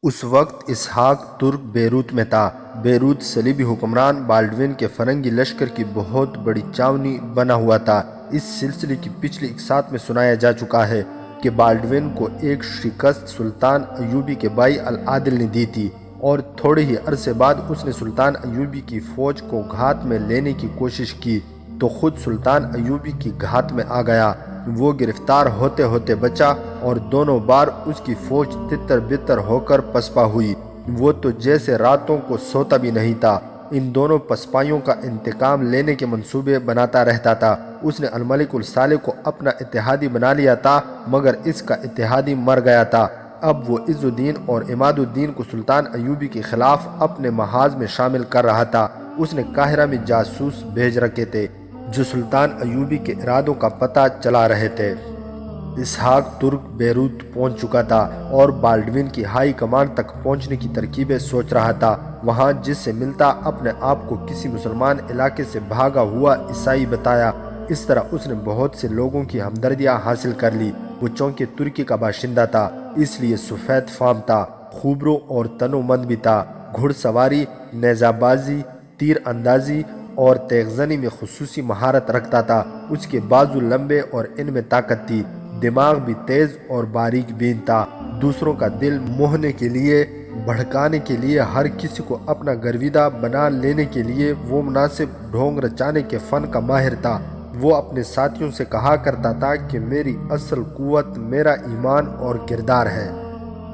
اس وقت اسحاق ترک بیروت میں تھا۔ بیروت صلیبی حکمران بالڈوین کے فرنگی لشکر کی بہت بڑی چھاونی بنا ہوا تھا۔ اس سلسلے کی پچھلی اقساط میں سنایا جا چکا ہے کہ بالڈوین کو ایک شکست سلطان ایوبی کے بھائی العادل نے دی تھی، اور تھوڑے ہی عرصے بعد اس نے سلطان ایوبی کی فوج کو گھات میں لینے کی کوشش کی تو خود سلطان ایوبی کی گھات میں آ گیا۔ وہ گرفتار ہوتے ہوتے بچا اور دونوں بار اس کی فوج تتر بتر ہو کر پسپا ہوئی۔ وہ تو جیسے راتوں کو سوتا بھی نہیں تھا، ان دونوں پسپائیوں کا انتقام لینے کے منصوبے بناتا رہتا تھا۔ اس نے الملک الصالح کو اپنا اتحادی بنا لیا تھا، مگر اس کا اتحادی مر گیا تھا۔ اب وہ عز الدین اور عماد الدین کو سلطان ایوبی کے خلاف اپنے محاذ میں شامل کر رہا تھا۔ اس نے قاہرہ میں جاسوس بھیج رکھے تھے جو سلطان ایوبی کے ارادوں کا پتہ چلا رہے تھے۔ اسحاق ترک بیروت پہنچ چکا تھا اور بالڈوین کی ہائی کمانڈ تک پہنچنے کی ترکیبیں سوچ رہا تھا۔ وہاں جس سے ملتا اپنے آپ کو کسی مسلمان علاقے سے بھاگا ہوا عیسائی بتایا۔ اس طرح اس نے بہت سے لوگوں کی ہمدردیاں حاصل کر لی۔ وہ چونکہ ترکی کا باشندہ تھا، اس لیے سفید فام تھا، خوبرو اور تنو مند بھی تھا۔ گھڑ سواری، نیزہ بازی، تیر اندازی اور تیغ زنی میں خصوصی مہارت رکھتا تھا۔ اس کے بازو لمبے اور ان میں طاقت تھی۔ دماغ بھی تیز اور باریک بین تھا۔ دوسروں کا دل موہنے کے لیے، بھڑکانے کے لیے، ہر کسی کو اپنا گرویدہ بنا لینے کے لیے وہ مناسب ڈھونگ رچانے کے فن کا ماہر تھا۔ وہ اپنے ساتھیوں سے کہا کرتا تھا کہ میری اصل قوت میرا ایمان اور کردار ہے۔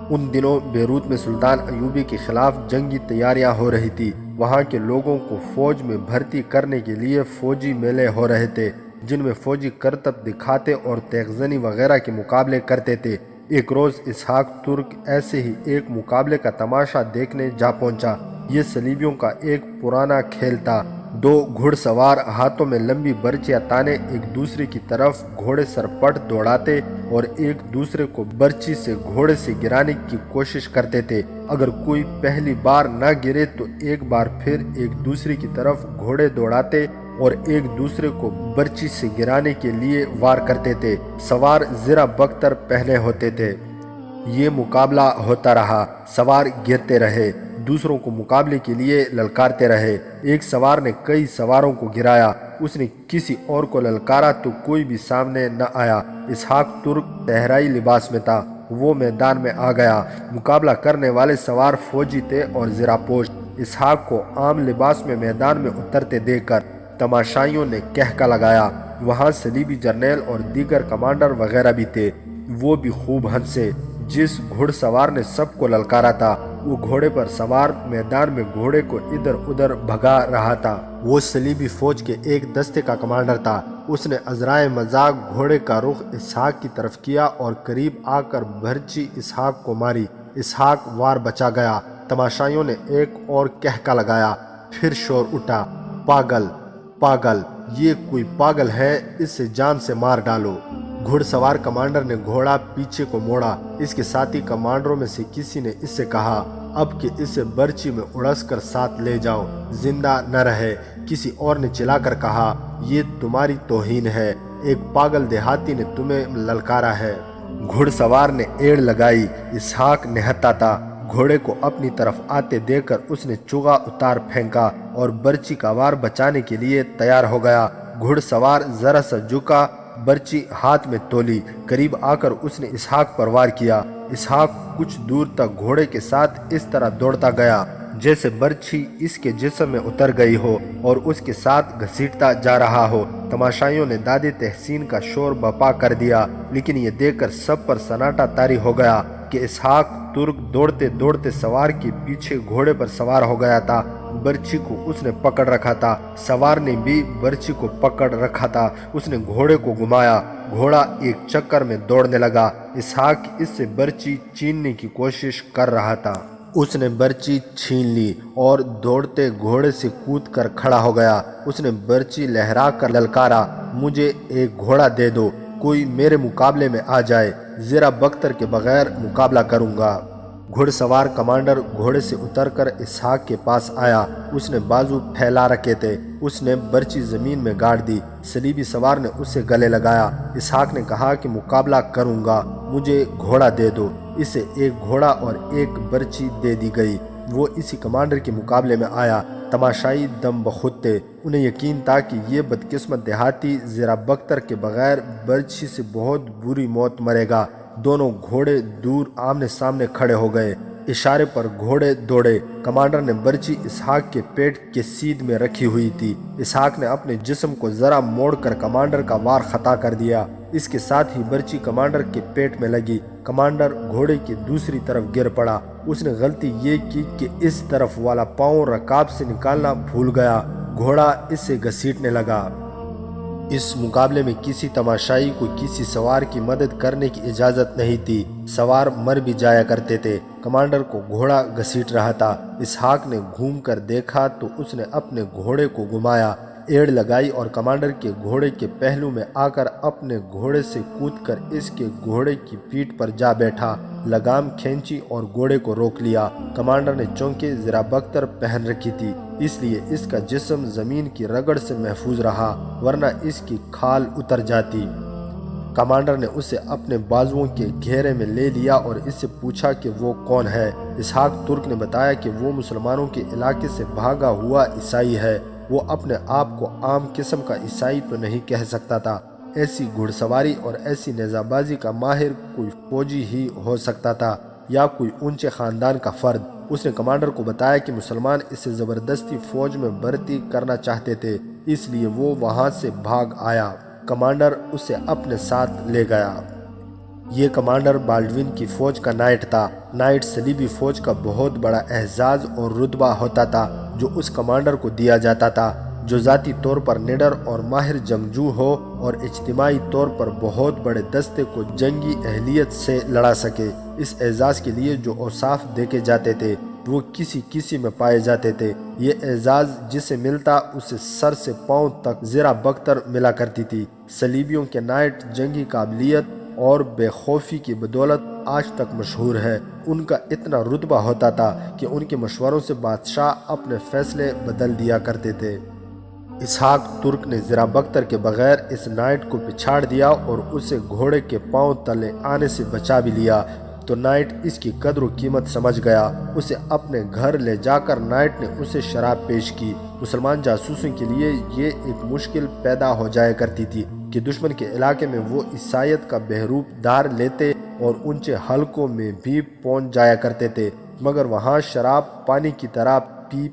ان دنوں بیروت میں سلطان ایوبی کے خلاف جنگی تیاریاں ہو رہی تھی۔ وہاں کے لوگوں کو فوج میں بھرتی کرنے کے لیے فوجی میلے ہو رہے تھے، جن میں فوجی کرتب دکھاتے اور تیغ زنی وغیرہ کے مقابلے کرتے تھے۔ ایک روز اسحاق ترک ایسے ہی ایک مقابلے کا تماشا دیکھنے جا پہنچا۔ یہ صلیبیوں کا ایک پرانا کھیل تھا۔ دو گھڑ سوار ہاتھوں میں لمبی برچیاں تانے ایک دوسرے کی طرف گھوڑے سرپٹ دوڑاتے اور ایک دوسرے کو برچی سے گھوڑے سے گرانے کی کوشش کرتے تھے۔ اگر کوئی پہلی بار نہ گرے تو ایک بار پھر ایک دوسرے کی طرف گھوڑے دوڑاتے اور ایک دوسرے کو برچی سے گرانے کے لیے وار کرتے تھے۔ سوار زرہ بختر پہنے ہوتے تھے۔ یہ مقابلہ ہوتا رہا، سوار گرتے رہے، دوسروں کو مقابلے کے لیے للکارتے رہے۔ ایک سوار نے کئی سواروں کو گرایا، اس نے کسی اور کو للکارا تو کوئی بھی سامنے نہ آیا۔ اسحاق ترک صحرائی لباس میں تھا، وہ میدان میں آ گیا۔ مقابلہ کرنے والے سوار فوجی تھے اور زرہ پوش۔ اسحاق کو عام لباس میں میدان میں اترتے دیکھ کر تماشائیوں نے کہکا لگایا۔ وہاں صلیبی جرنیل اور دیگر کمانڈر وغیرہ بھی تھے، وہ بھی خوب ہنسے۔ جس گھڑ سوار نے سب کو للکارا تھا، وہ گھوڑے پر سوار میدان میں گھوڑے کو ادھر ادھر بھگا رہا تھا۔ وہ صلیبی فوج کے ایک دستے کا کمانڈر تھا۔ اس نے عذرائے مذاق گھوڑے کا رخ اسحاق کی طرف کیا اور قریب آ کر بھرچی اسحاق کو ماری۔ اسحاق وار بچا گیا۔ تماشائیوں نے ایک اور کہکا لگایا۔ پھر شور اٹھا، پاگل پاگل، یہ کوئی پاگل ہے، اس سے جان سے مار ڈالو۔ گھڑ سوار کمانڈر نے گھوڑا پیچھے کو موڑا۔ اس کے ساتھی کمانڈروں میں سے کسی نے اس سے کہا، اب کہ اسے برچی میں اڑس کر ساتھ لے جاؤ، زندہ نہ رہے۔ کسی اور نے چلا کر کہا، یہ تمہاری توہین ہے، ایک پاگل دیہاتی نے تمہیں للکارا ہے۔ گھڑ سوار نے ایڑ لگائی۔ اسحاق نہتا تھا۔ گھوڑے کو اپنی طرف آتے دیکھ کر اس نے چوغا اتار پھینکا اور برچی کا وار بچانے کے لیے تیار ہو گیا۔ گھڑ سوار ذرا سا جھکا، برچی ہاتھ میں تولی، قریب آ کر اس نے اسحاق پر وار کیا۔ اسحاق کچھ دور تک گھوڑے کے ساتھ اس طرح دوڑتا گیا جیسے برچھی اس کے جسم میں اتر گئی ہو اور اس کے ساتھ گھسیٹتا جا رہا ہو۔ تماشائیوں نے داد تحسین کا شور بپا کر دیا، لیکن یہ دیکھ کر سب پر سناٹا طاری ہو گیا کہ اسحاق ترک دوڑتے دوڑتے سوار کے پیچھے گھوڑے پر سوار ہو گیا تھا۔ برچی کو اس نے پکڑ رکھا تھا، سوار نے بھی برچی کو پکڑ رکھا تھا۔ اس نے گھوڑے کو گھمایا، گھوڑا ایک چکر میں دوڑنے لگا۔ اسحاق اس سے برچی چھیننے کی کوشش کر رہا تھا۔ اس نے برچی چھین لی اور دوڑتے گھوڑے سے کود کر کھڑا ہو گیا۔ اس نے برچی لہرا کر للکارا، مجھے ایک گھوڑا دے دو، کوئی میرے مقابلے میں آ جائے، زرہ بختر کے بغیر مقابلہ کروں گا۔ گھڑ سوار کمانڈر گھوڑے سے اتر کر اسحاق کے پاس آیا۔ اس نے بازو پھیلا رکھے تھے۔ اس نے برچی زمین میں گاڑ دی۔ صلیبی سوار نے اسے گلے لگایا۔ اسحاق نے کہا کہ مقابلہ کروں گا، مجھے گھوڑا دے دو۔ اسے ایک گھوڑا اور ایک برچی دے دی گئی۔ وہ اسی کمانڈر کے مقابلے میں آیا۔ تماشائی دم بخود تھے، انہیں یقین تھا کہ یہ بدقسمت دیہاتی زیرہ بختر کے بغیر برچھی سے بہت بری موت مرے گا۔ دونوں گھوڑے دور آمنے سامنے کھڑے ہو گئے، اشارے پر گھوڑے دوڑے۔ کمانڈر نے برچی اسحاق کے پیٹ کے سیدھ میں رکھی ہوئی تھی۔ اسحاق نے اپنے جسم کو ذرا موڑ کر کمانڈر کا وار خطا کر دیا۔ اس کے ساتھ ہی برچی کمانڈر کے پیٹ میں لگی۔ کمانڈر گھوڑے کی دوسری طرف گر پڑا۔ اس نے غلطی یہ کی کہ اس طرف والا پاؤں رکاب سے نکالنا بھول گیا۔ گھوڑا اس سے گھسیٹنے لگا۔ اس مقابلے میں کسی تماشائی کو کسی سوار کی مدد کرنے کی اجازت نہیں تھی، سوار مر بھی جایا کرتے تھے۔ کمانڈر کو گھوڑا گھسیٹ رہا تھا۔ اسحاق نے گھوم کر دیکھا تو اس نے اپنے گھوڑے کو گھمایا، ایڑ لگائی اور کمانڈر کے گھوڑے کے پہلو میں آ کر اپنے گھوڑے سے کود کر اس کے گھوڑے کی پیٹھ پر جا بیٹھا، لگام کھینچی اور گھوڑے کو روک لیا۔ کمانڈر نے چونکہ زیرہ بختر پہن رکھی تھی، اس لیے اس کا جسم زمین کی رگڑ سے محفوظ رہا، ورنہ اس کی کھال اتر جاتی۔ کمانڈر نے اسے اپنے بازوؤں کے گھیرے میں لے لیا اور اس سے پوچھا کہ وہ کون ہے۔ اسحاق ترک نے بتایا کہ وہ مسلمانوں کے علاقے سے بھاگا ہوا عیسائی ہے۔ وہ اپنے آپ کو عام قسم کا عیسائی تو نہیں کہہ سکتا تھا، ایسی گھڑ سواری اور ایسی نیزہ بازی کا ماہر کوئی فوجی ہی ہو سکتا تھا یا کوئی اونچے خاندان کا فرد۔ اس نے کمانڈر کو بتایا کہ مسلمان اسے زبردستی فوج میں بھرتی کرنا چاہتے تھے، اس لیے وہ وہاں سے بھاگ آیا۔ کمانڈر اسے اپنے ساتھ لے گیا۔ یہ کمانڈر بالڈون کی فوج کا نائٹ تھا۔ نائٹ صلیبی فوج کا بہت بڑا اعزاز اور رتبہ ہوتا تھا جو اس کمانڈر کو دیا جاتا تھا، جو ذاتی طور پر نڈر اور ماہر جنگجو ہو اور اجتماعی طور پر بہت بڑے دستے کو جنگی اہلیت سے لڑا سکے۔ اس اعزاز کے لیے جو اوصاف دیکھے جاتے تھے وہ کسی کسی میں پائے جاتے تھے۔ یہ اعزاز جسے ملتا اسے سر سے پاؤں تک زیرہ بختر ملا کرتی تھی۔ صلیبیوں کے نائٹ جنگی قابلیت اور بے خوفی کی بدولت آج تک مشہور ہے۔ ان کا اتنا رتبہ ہوتا تھا کہ ان کے مشوروں سے بادشاہ اپنے فیصلے بدل دیا کرتے تھے۔ اسحاق ترک نے زیرہ بختر کے بغیر اس نائٹ کو پچھاڑ دیا اور اسے گھوڑے کے پاؤں تلے آنے سے بچا بھی لیا، تو نائٹ اس کی قدر و قیمت سمجھ گیا۔ اسے اپنے گھر لے جا کر نائٹ نے اسے شراب پیش کی۔ مسلمان جاسوسوں کے لیے یہ ایک مشکل پیدا ہو جایا کرتی تھی کہ دشمن کے علاقے میں وہ عیسائیت کا بہروپ دھار لیتے اور اونچے حلقوں میں بھی پہنچ جایا کرتے تھے، مگر وہاں شراب پانی کی طرح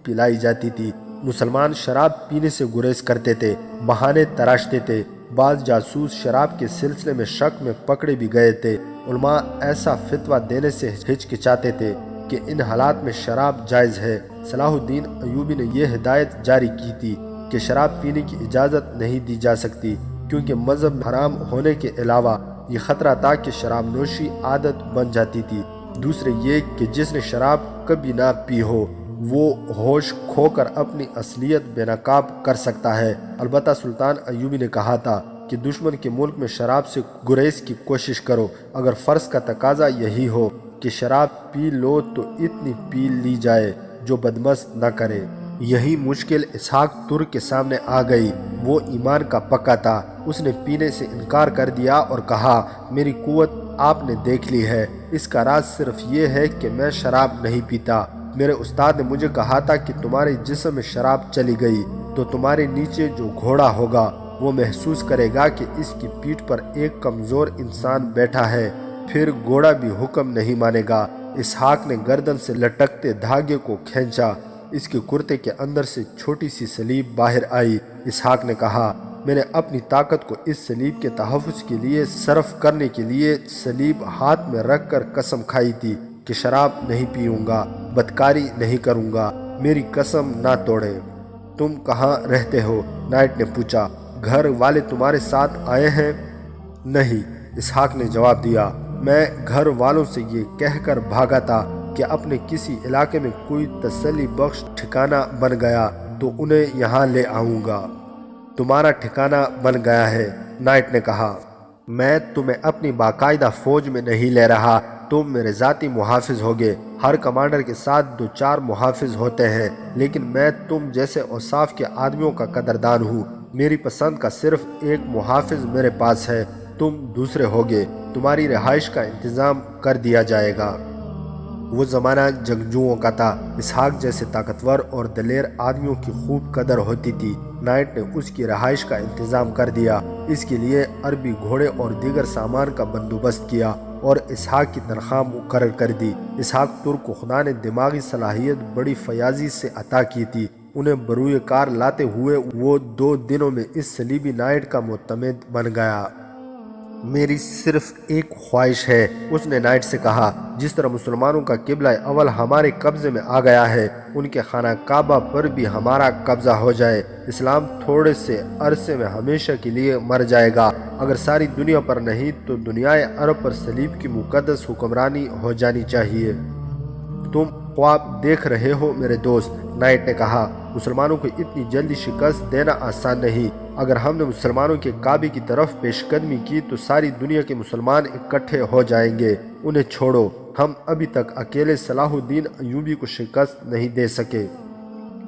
پلائی جاتی تھی۔ مسلمان شراب پینے سے گریز کرتے تھے، بہانے تراشتے تھے۔ بعض جاسوس شراب کے سلسلے میں شک میں پکڑے بھی گئے تھے۔ علماء ایسا فتویٰ دینے سے ہچکچاتے تھے کہ ان حالات میں شراب جائز ہے۔ صلاح الدین ایوبی نے یہ ہدایت جاری کی تھی کہ شراب پینے کی اجازت نہیں دی جا سکتی، کیونکہ مذہب حرام ہونے کے علاوہ یہ خطرہ تھا کہ شراب نوشی عادت بن جاتی تھی۔ دوسرے یہ کہ جس نے شراب کبھی نہ پی ہو وہ ہوش کھو کر اپنی اصلیت بے نقاب کر سکتا ہے۔ البتہ سلطان ایوبی نے کہا تھا کہ دشمن کے ملک میں شراب سے گریز کی کوشش کرو، اگر فرض کا تقاضا یہی ہو کہ شراب پی لو تو اتنی پی لی جائے جو بدمست نہ کرے۔ یہی مشکل اسحاق ترک کے سامنے آ گئی۔ وہ ایمان کا پکا تھا، اس نے پینے سے انکار کر دیا اور کہا، میری قوت آپ نے دیکھ لی ہے، اس کا راز صرف یہ ہے کہ میں شراب نہیں پیتا۔ میرے استاد نے مجھے کہا تھا کہ تمہارے جسم میں شراب چلی گئی تو تمہارے نیچے جو گھوڑا ہوگا وہ محسوس کرے گا کہ اس کی پیٹھ پر ایک کمزور انسان بیٹھا ہے، پھر گھوڑا بھی حکم نہیں مانے گا۔ اسحاق نے گردن سے لٹکتے دھاگے کو کھینچا، اس کے کرتے کے اندر سے چھوٹی سی سلیب باہر آئی۔ اسحاق نے کہا، میں نے اپنی طاقت کو اس سلیب کے تحفظ کے لیے صرف کرنے کے لیے سلیب ہاتھ میں رکھ کر قسم کھائی تھی کہ شراب نہیں پیوں گا، بدکاری نہیں کروں گا، میری قسم نہ توڑے۔ تم کہاں رہتے ہو؟ نائٹ نے پوچھا۔ گھر والے تمہارے ساتھ آئے ہیں؟ نہیں، اسحاق نے جواب دیا، میں گھر والوں سے یہ کہہ کر بھاگا تھا کہ اپنے کسی علاقے میں کوئی تسلی بخش ٹھکانہ بن گیا تو انہیں یہاں لے آؤں گا۔ تمہارا ٹھکانہ بن گیا ہے، نائٹ نے کہا۔ میں تمہیں اپنی باقاعدہ فوج میں نہیں لے رہا، تم میرے ذاتی محافظ ہوگے۔ ہر کمانڈر کے ساتھ 2-4 محافظ ہوتے ہیں، لیکن میں تم جیسے اوصاف کے آدمیوں کا قدردان ہوں۔ میری پسند کا صرف ایک محافظ میرے پاس ہے، تم دوسرے ہوگے، تمہاری رہائش کا انتظام کر دیا جائے گا۔ وہ زمانہ جنگجوؤں کا تھا۔ اسحاق جیسے طاقتور اور دلیر آدمیوں کی خوب قدر ہوتی تھی۔ نائٹ نے اس کی رہائش کا انتظام کر دیا، اس کے لیے عربی گھوڑے اور دیگر سامان کا بندوبست کیا اور اسحاق کی تنخواہ مقرر کر دی۔ اسحاق ترک کو خدا نے دماغی صلاحیت بڑی فیاضی سے عطا کی تھی۔ انہیں بروئے کار لاتے ہوئے وہ 2 دنوں میں اس صلیبی نائٹ کا معتمد بن گیا۔ میری صرف ایک خواہش ہے، اس نے نائٹ سے کہا، جس طرح مسلمانوں کا قبلہ اول ہمارے قبضے میں آ گیا ہے، ان کے خانہ کعبہ پر بھی ہمارا قبضہ ہو جائے۔ اسلام تھوڑے سے عرصے میں ہمیشہ کے لیے مر جائے گا، اگر ساری دنیا پر نہیں تو دنیائے عرب پر صلیب کی مقدس حکمرانی ہو جانی چاہیے۔ تم خواب دیکھ رہے ہو میرے دوست، نائٹ نے کہا، مسلمانوں کو اتنی جلدی شکست دینا آسان نہیں۔ اگر ہم نے مسلمانوں کے کعبے کی طرف پیش قدمی کی تو ساری دنیا کے مسلمان اکٹھے ہو جائیں گے۔ انہیں چھوڑو، ہم ابھی تک اکیلے صلاح الدین ایوبی کو شکست نہیں دے سکے۔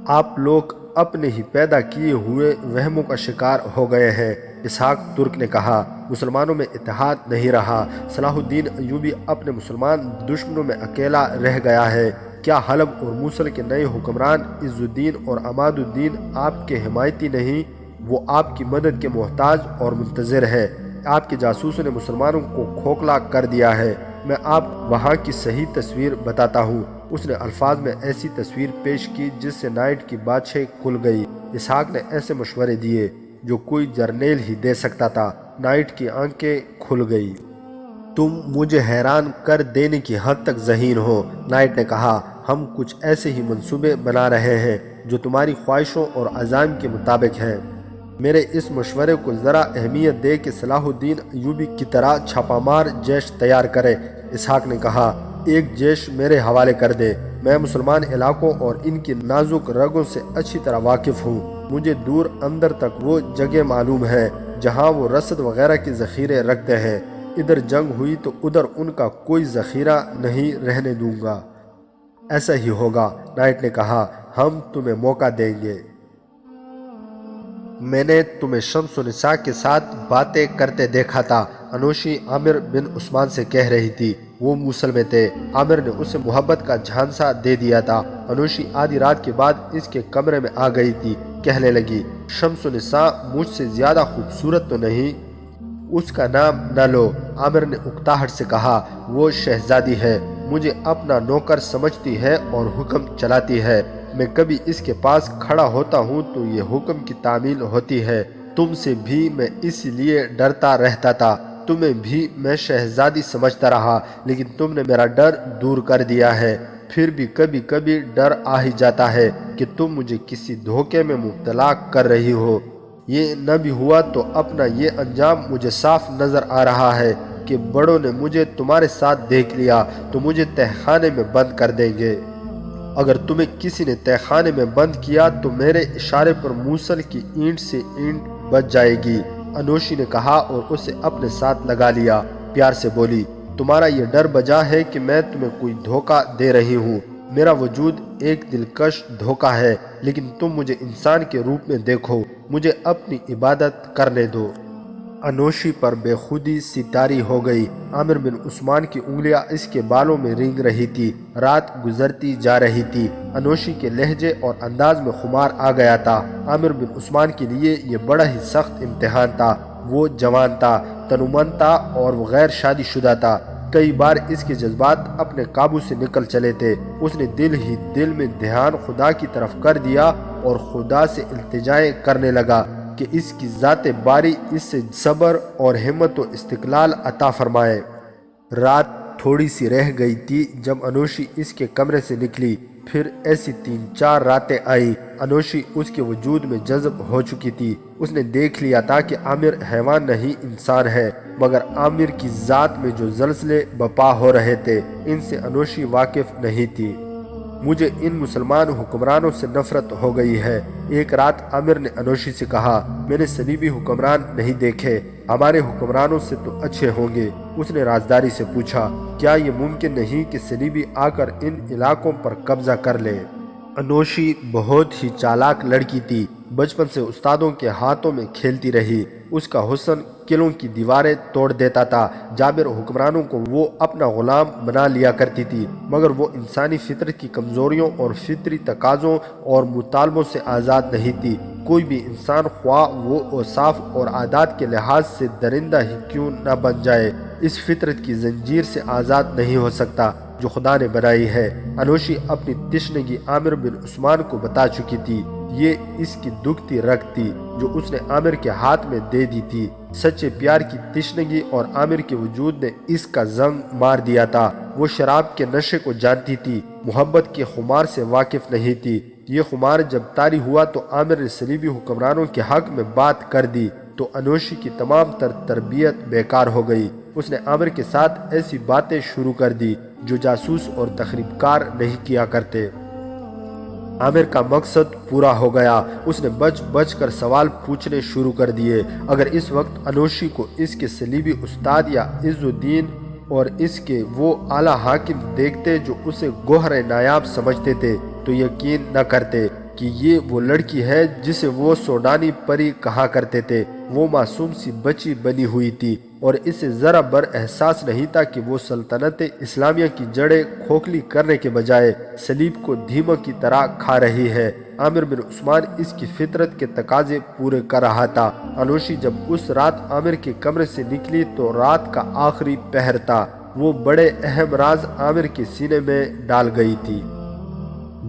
آپ لوگ اپنے ہی پیدا کیے ہوئے وہموں کا شکار ہو گئے ہیں۔ اسحاق ترک نے کہا، مسلمانوں میں اتحاد نہیں رہا۔ صلاح الدین ایوبی اپنے مسلمان دشمنوں میں اکیلا رہ گیا ہے۔ کیا حلب اور موصل کے نئے حکمران عز الدین اور عماد الدین آپ کے حمایتی نہیں؟ وہ آپ کی مدد کے محتاج اور منتظر ہے۔ آپ کے جاسوسوں نے مسلمانوں کو کھوکھلا کر دیا ہے۔ میں آپ وہاں کی صحیح تصویر بتاتا ہوں۔ اس نے الفاظ میں ایسی تصویر پیش کی جس سے نائٹ کی باتیں کھل گئی۔ اسحاق نے ایسے مشورے دیے جو کوئی جرنیل ہی دے سکتا تھا۔ نائٹ کی آنکھیں کھل گئی۔ تم مجھے حیران کر دینے کی حد تک ذہین ہو، نائٹ نے کہا۔ ہم کچھ ایسے ہی منصوبے بنا رہے ہیں جو تمہاری خواہشوں اور عزائم کے مطابق ہیں۔ میرے اس مشورے کو ذرا اہمیت دے کہ صلاح الدین ایوبی کی طرح چھاپہ مار جیش تیار کرے، اسحاق نے کہا۔ ایک جیش میرے حوالے کر دے۔ میں مسلمان علاقوں اور ان کی نازک رگوں سے اچھی طرح واقف ہوں۔ مجھے دور اندر تک وہ جگہ معلوم ہے جہاں وہ رسد وغیرہ کے ذخیرے رکھتے ہیں۔ ادھر جنگ ہوئی تو ادھر ان کا کوئی ذخیرہ نہیں رہنے دوں گا۔ ایسا ہی ہوگا، نائٹ نے کہا، ہم تمہیں موقع دیں گے۔ میں نے تمہیں شمس و نساء کے ساتھ باتیں کرتے دیکھا تھا، انوشی عامر بن عثمان سے کہہ رہی تھی۔ وہ موصل میں تھے۔ عامر نے اسے محبت کا جھانسا دے دیا تھا۔ انوشی آدھی رات کے بعد اس کے کمرے میں آ گئی تھی۔ کہنے لگی، شمس و نساء مجھ سے زیادہ خوبصورت تو نہیں؟ اس کا نام نہ لو، عامر نے اکتاہٹ سے کہا۔ وہ شہزادی ہے، مجھے اپنا نوکر سمجھتی ہے اور حکم چلاتی ہے۔ میں کبھی اس کے پاس کھڑا ہوتا ہوں تو یہ حکم کی تعمیل ہوتی ہے۔ تم سے بھی میں اس لیے ڈرتا رہتا تھا، تمہیں بھی میں شہزادی سمجھتا رہا، لیکن تم نے میرا ڈر دور کر دیا ہے۔ پھر بھی کبھی کبھی ڈر آ ہی جاتا ہے کہ تم مجھے کسی دھوکے میں مبتلا کر رہی ہو۔ یہ نہ بھی ہوا تو اپنا یہ انجام مجھے صاف نظر آ رہا ہے کہ بڑوں نے مجھے تمہارے ساتھ دیکھ لیا تو مجھے تہہ خانے میں بند کر دیں گے۔ اگر تمہیں کسی نے تہہ خانے میں بند کیا تو میرے اشارے پر موصل کی اینٹ سے اینٹ بچ جائے گی، انوشی نے کہا اور اسے اپنے ساتھ لگا لیا۔ پیار سے بولی، تمہارا یہ ڈر بجا ہے کہ میں تمہیں کوئی دھوکہ دے رہی ہوں۔ میرا وجود ایک دلکش دھوکہ ہے، لیکن تم مجھے انسان کے روپ میں دیکھو، مجھے اپنی عبادت کرنے دو۔ انوشی پر بے خودی سی طاری ہو گئی۔ عامر بن عثمان کی انگلیاں اس کے بالوں میں رینگ رہی تھی۔ رات گزرتی جا رہی تھی۔ انوشی کے لہجے اور انداز میں خمار آ گیا تھا۔ عامر بن عثمان کے لیے یہ بڑا ہی سخت امتحان تھا۔ وہ جوان تھا، تنومند تھا اور وہ غیر شادی شدہ تھا۔ کئی بار اس کے جذبات اپنے قابو سے نکل چلے تھے۔ اس نے دل ہی دل میں دھیان خدا کی طرف کر دیا اور خدا سے التجائیں کرنے لگا کہ اس کی ذات باری اس سے صبر اور ہمت و استقلال عطا فرمائے۔ رات تھوڑی سی رہ گئی تھی جب انوشی اس کے کمرے سے نکلی۔ پھر ایسی 3-4 راتیں آئی۔ انوشی اس کے وجود میں جذب ہو چکی تھی۔ اس نے دیکھ لیا تھا کہ عامر حیوان نہیں انسان ہے، مگر عامر کی ذات میں جو زلزلے بپا ہو رہے تھے ان سے انوشی واقف نہیں تھی۔ مجھے ان مسلمان حکمرانوں سے نفرت ہو گئی ہے، ایک رات عامر نے انوشی سے کہا۔ میں نے صلیبی حکمران نہیں دیکھے، ہمارے حکمرانوں سے تو اچھے ہوں گے۔ اس نے رازداری سے پوچھا، کیا یہ ممکن نہیں کہ صلیبی آ کر ان علاقوں پر قبضہ کر لے؟ انوشی بہت ہی چالاک لڑکی تھی، بچپن سے استادوں کے ہاتھوں میں کھیلتی رہی۔ اس کا حسن قلعوں کی دیواریں توڑ دیتا تھا۔ جابر حکمرانوں کو وہ اپنا غلام بنا لیا کرتی تھی، مگر وہ انسانی فطرت کی کمزوریوں اور فطری تقاضوں اور مطالبوں سے آزاد نہیں تھی۔ کوئی بھی انسان خواہ وہ اوصاف اور عادات کے لحاظ سے درندہ ہی کیوں نہ بن جائے، اس فطرت کی زنجیر سے آزاد نہیں ہو سکتا جو خدا نے بنائی ہے۔ انوشی اپنی تشنگی عامر بن عثمان کو بتا چکی تھی۔ یہ اس کی دکھتی رگ تھی جو اس نے عامر کے ہاتھ میں دے دی تھی۔ سچے پیار کی تشنگی اور عامر کے وجود نے اس کا زنگ مار دیا تھا۔ وہ شراب کے نشے کو جانتی تھی، محبت کے خمار سے واقف نہیں تھی۔ یہ خمار جب طاری ہوا تو عامر نے صلیبی حکمرانوں کے حق میں بات کر دی تو انوشی کی تمام تربیت بیکار ہو گئی۔ اس نے عامر کے ساتھ ایسی باتیں شروع کر دی جو جاسوس اور تخریب کار نہیں کیا کرتے۔ عامر کا مقصد پورا ہو گیا۔ اس نے بچ بچ کر سوال پوچھنے شروع کر دیے۔ اگر اس وقت انوشی کو اس کے صلیبی استاد یا عز الدین اور اس کے وہ اعلیٰ حاکم دیکھتے جو اسے گوہر نایاب سمجھتے تھے تو یقین نہ کرتے کہ یہ وہ لڑکی ہے جسے وہ سوڈانی پری کہا کرتے تھے۔ وہ معصوم سی بچی بنی ہوئی تھی اور اسے ذرا بر احساس نہیں تھا کہ وہ سلطنت اسلامیہ کی جڑیں کھوکھلی کرنے کے بجائے صلیب کو دھیمک کی طرح کھا رہی ہے۔ عامر بن عثمان اس کی فطرت کے تقاضے پورے کر رہا تھا۔ انوشی جب اس رات عامر کے کمرے سے نکلی تو رات کا آخری پہر تھا۔ وہ بڑے اہم راز عامر کے سینے میں ڈال گئی تھی۔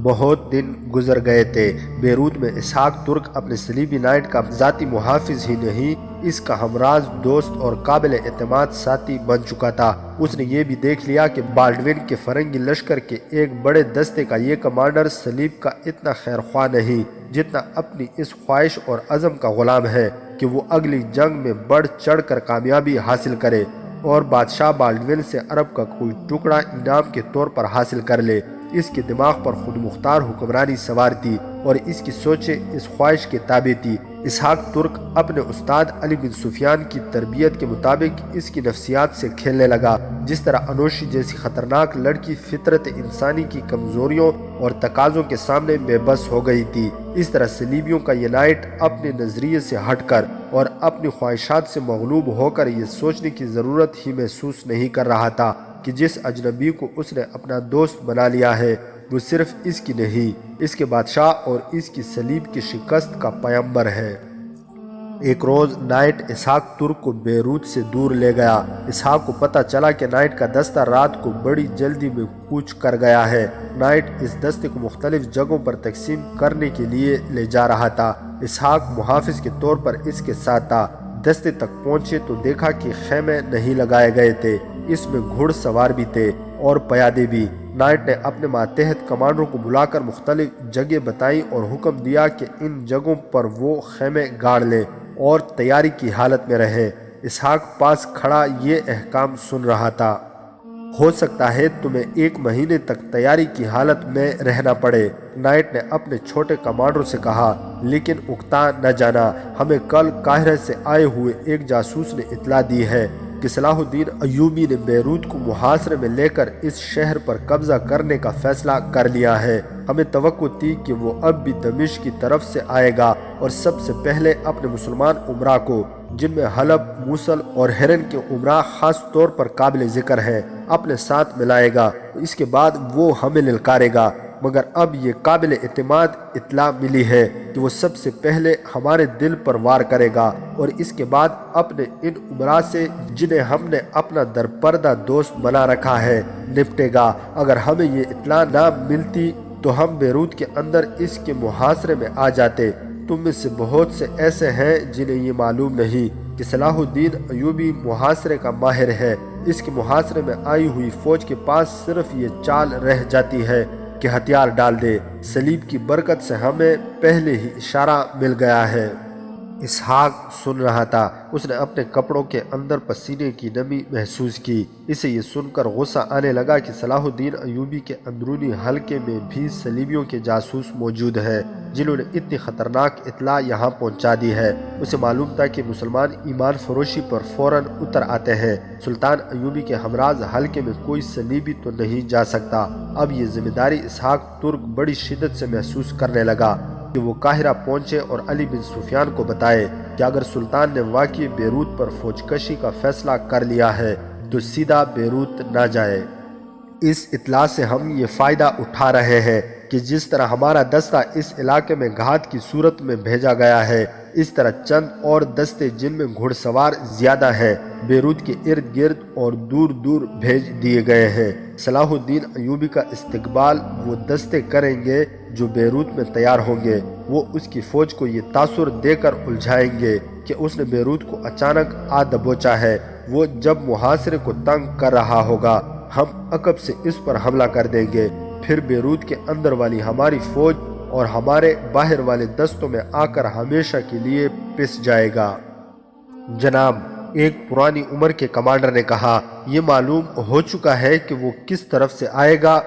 بہت دن گزر گئے تھے۔ بیروت میں اسحاق ترک اپنے صلیبی نائٹ کا ذاتی محافظ ہی نہیں، اس کا ہمراز، دوست اور قابل اعتماد ساتھی بن چکا تھا۔ اس نے یہ بھی دیکھ لیا کہ بالڈوین کے فرنگی لشکر کے ایک بڑے دستے کا یہ کمانڈر صلیب کا اتنا خیر خواہ نہیں جتنا اپنی اس خواہش اور عزم کا غلام ہے کہ وہ اگلی جنگ میں بڑھ چڑھ کر کامیابی حاصل کرے اور بادشاہ بالڈوین سے عرب کا کوئی ٹکڑا انعام کے طور پر حاصل کر لے۔ اس کے دماغ پر خود مختار حکمرانی سوار تھی اور اس کی سوچیں اس خواہش کے تابع تھی۔ اسحاق ترک اپنے استاد علی بن سفیان کی تربیت کے مطابق اس کی نفسیات سے کھیلنے لگا، جس طرح انوشی جیسی خطرناک لڑکی فطرت انسانی کی کمزوریوں اور تقاضوں کے سامنے بے بس ہو گئی تھی، اس طرح صلیبیوں کا یہ نائٹ اپنے نظریے سے ہٹ کر اور اپنی خواہشات سے مغلوب ہو کر یہ سوچنے کی ضرورت ہی محسوس نہیں کر رہا تھا کہ جس اجنبی کو اس نے اپنا دوست بنا لیا ہے وہ صرف اس کی نہیں، اس کے بادشاہ اور اس کی صلیب کی شکست کا پیمبر ہے۔ ایک روز نائٹ اسحاق ترک کو بیروت سے دور لے گیا۔ اسحاق کو پتہ چلا کہ نائٹ کا دستہ رات کو بڑی جلدی میں کوچ کر گیا ہے۔ نائٹ اس دستے کو مختلف جگہوں پر تقسیم کرنے کے لیے لے جا رہا تھا۔ اسحاق محافظ کے طور پر اس کے ساتھ تھا۔ دستے تک پہنچے تو دیکھا کہ خیمے نہیں لگائے گئے تھے، اس میں گھڑ سوار بھی تھے اور پیادے بھی۔ نائٹ نے اپنے ماتحت کمانڈروں کو بلا کر مختلف جگہ بتائیں اور حکم دیا کہ ان جگہوں پر وہ خیمے گاڑ لیں اور تیاری کی حالت میں رہیں۔ اسحاق پاس کھڑا یہ احکام سن رہا تھا۔ ہو سکتا ہے تمہیں 1 مہینے تک تیاری کی حالت میں رہنا پڑے، نائٹ نے اپنے چھوٹے کمانڈروں سے کہا، لیکن اکتا نہ جانا، ہمیں کل قاہرہ سے آئے ہوئے ایک جاسوس نے اطلاع دی ہے کہ صلاح الدین ایوبی نے بیروت کو محاصرے میں لے کر اس شہر پر قبضہ کرنے کا فیصلہ کر لیا ہے۔ ہمیں توقع تھی کہ وہ اب بھی دمشق کی طرف سے آئے گا اور سب سے پہلے اپنے مسلمان عمرا کو، جن میں حلب، موصل اور ہرن کے عمرا خاص طور پر قابل ذکر ہیں، اپنے ساتھ ملائے گا۔ اس کے بعد وہ ہمیں للکارے گا، مگر اب یہ قابل اعتماد اطلاع ملی ہے کہ وہ سب سے پہلے ہمارے دل پر وار کرے گا اور اس کے بعد اپنے ان عمرا سے جنہیں ہم نے اپنا درپردہ دوست بنا رکھا ہے نپٹے گا۔ اگر ہمیں یہ اطلاع نہ ملتی تو ہم بیروت کے اندر اس کے محاصرے میں آ جاتے۔ تم میں سے بہت سے ایسے ہیں جنہیں یہ معلوم نہیں کہ صلاح الدین ایوبی محاصرے کا ماہر ہے۔ اس کے محاصرے میں آئی ہوئی فوج کے پاس صرف یہ چال رہ جاتی ہے کہ ہتھیار ڈال دے۔ صلیب کی برکت سے ہمیں پہلے ہی اشارہ مل گیا ہے۔ اسحاق سن رہا تھا۔ اس نے اپنے کپڑوں کے اندر پسینے کی نمی محسوس کی۔ اسے یہ سن کر غصہ آنے لگا کہ صلاح الدین ایوبی کے اندرونی حلقے میں بھی صلیبیوں کے جاسوس موجود ہیں جنہوں نے اتنی خطرناک اطلاع یہاں پہنچا دی ہے۔ اسے معلوم تھا کہ مسلمان ایمان فروشی پر فوراً اتر آتے ہیں۔ سلطان ایوبی کے ہمراز حلقے میں کوئی صلیبی تو نہیں جا سکتا۔ اب یہ ذمہ داری اسحاق ترک بڑی شدت سے محسوس کرنے لگا کہ وہ قاہرہ پہنچے اور علی بن سفیان کو بتائے کہ اگر سلطان نے واقعی بیروت پر فوج کشی کا فیصلہ کر لیا ہے تو سیدھا بیروت نہ جائے۔ اس اطلاع سے ہم یہ فائدہ اٹھا رہے ہیں کہ جس طرح ہمارا دستہ اس علاقے میں گھات کی صورت میں بھیجا گیا ہے، اس طرح چند اور دستے جن میں گھڑ سوار زیادہ ہیں بیروت کے ارد گرد اور دور دور بھیج دیے گئے ہیں۔ صلاح الدین ایوبی کا استقبال وہ دستے کریں گے جو بیروت میں تیار ہوں گے۔ وہ اس کی فوج کو یہ تاثر دے کر الجھائیں گے کہ اس نے بیروت کو اچانک آ دبوچا ہے۔ وہ جب محاصرے کو تنگ کر رہا ہوگا ہم عقب سے اس پر حملہ کر دیں گے، پھر بیروت کے اندر والی ہماری فوج اور ہمارے باہر والے دستوں میں آ کر ہمیشہ کے لیے پس جائے گا۔ جناب، ایک پرانی عمر کے کمانڈر نے کہا، یہ معلوم ہو چکا ہے کہ وہ کس طرف سے آئے گا؟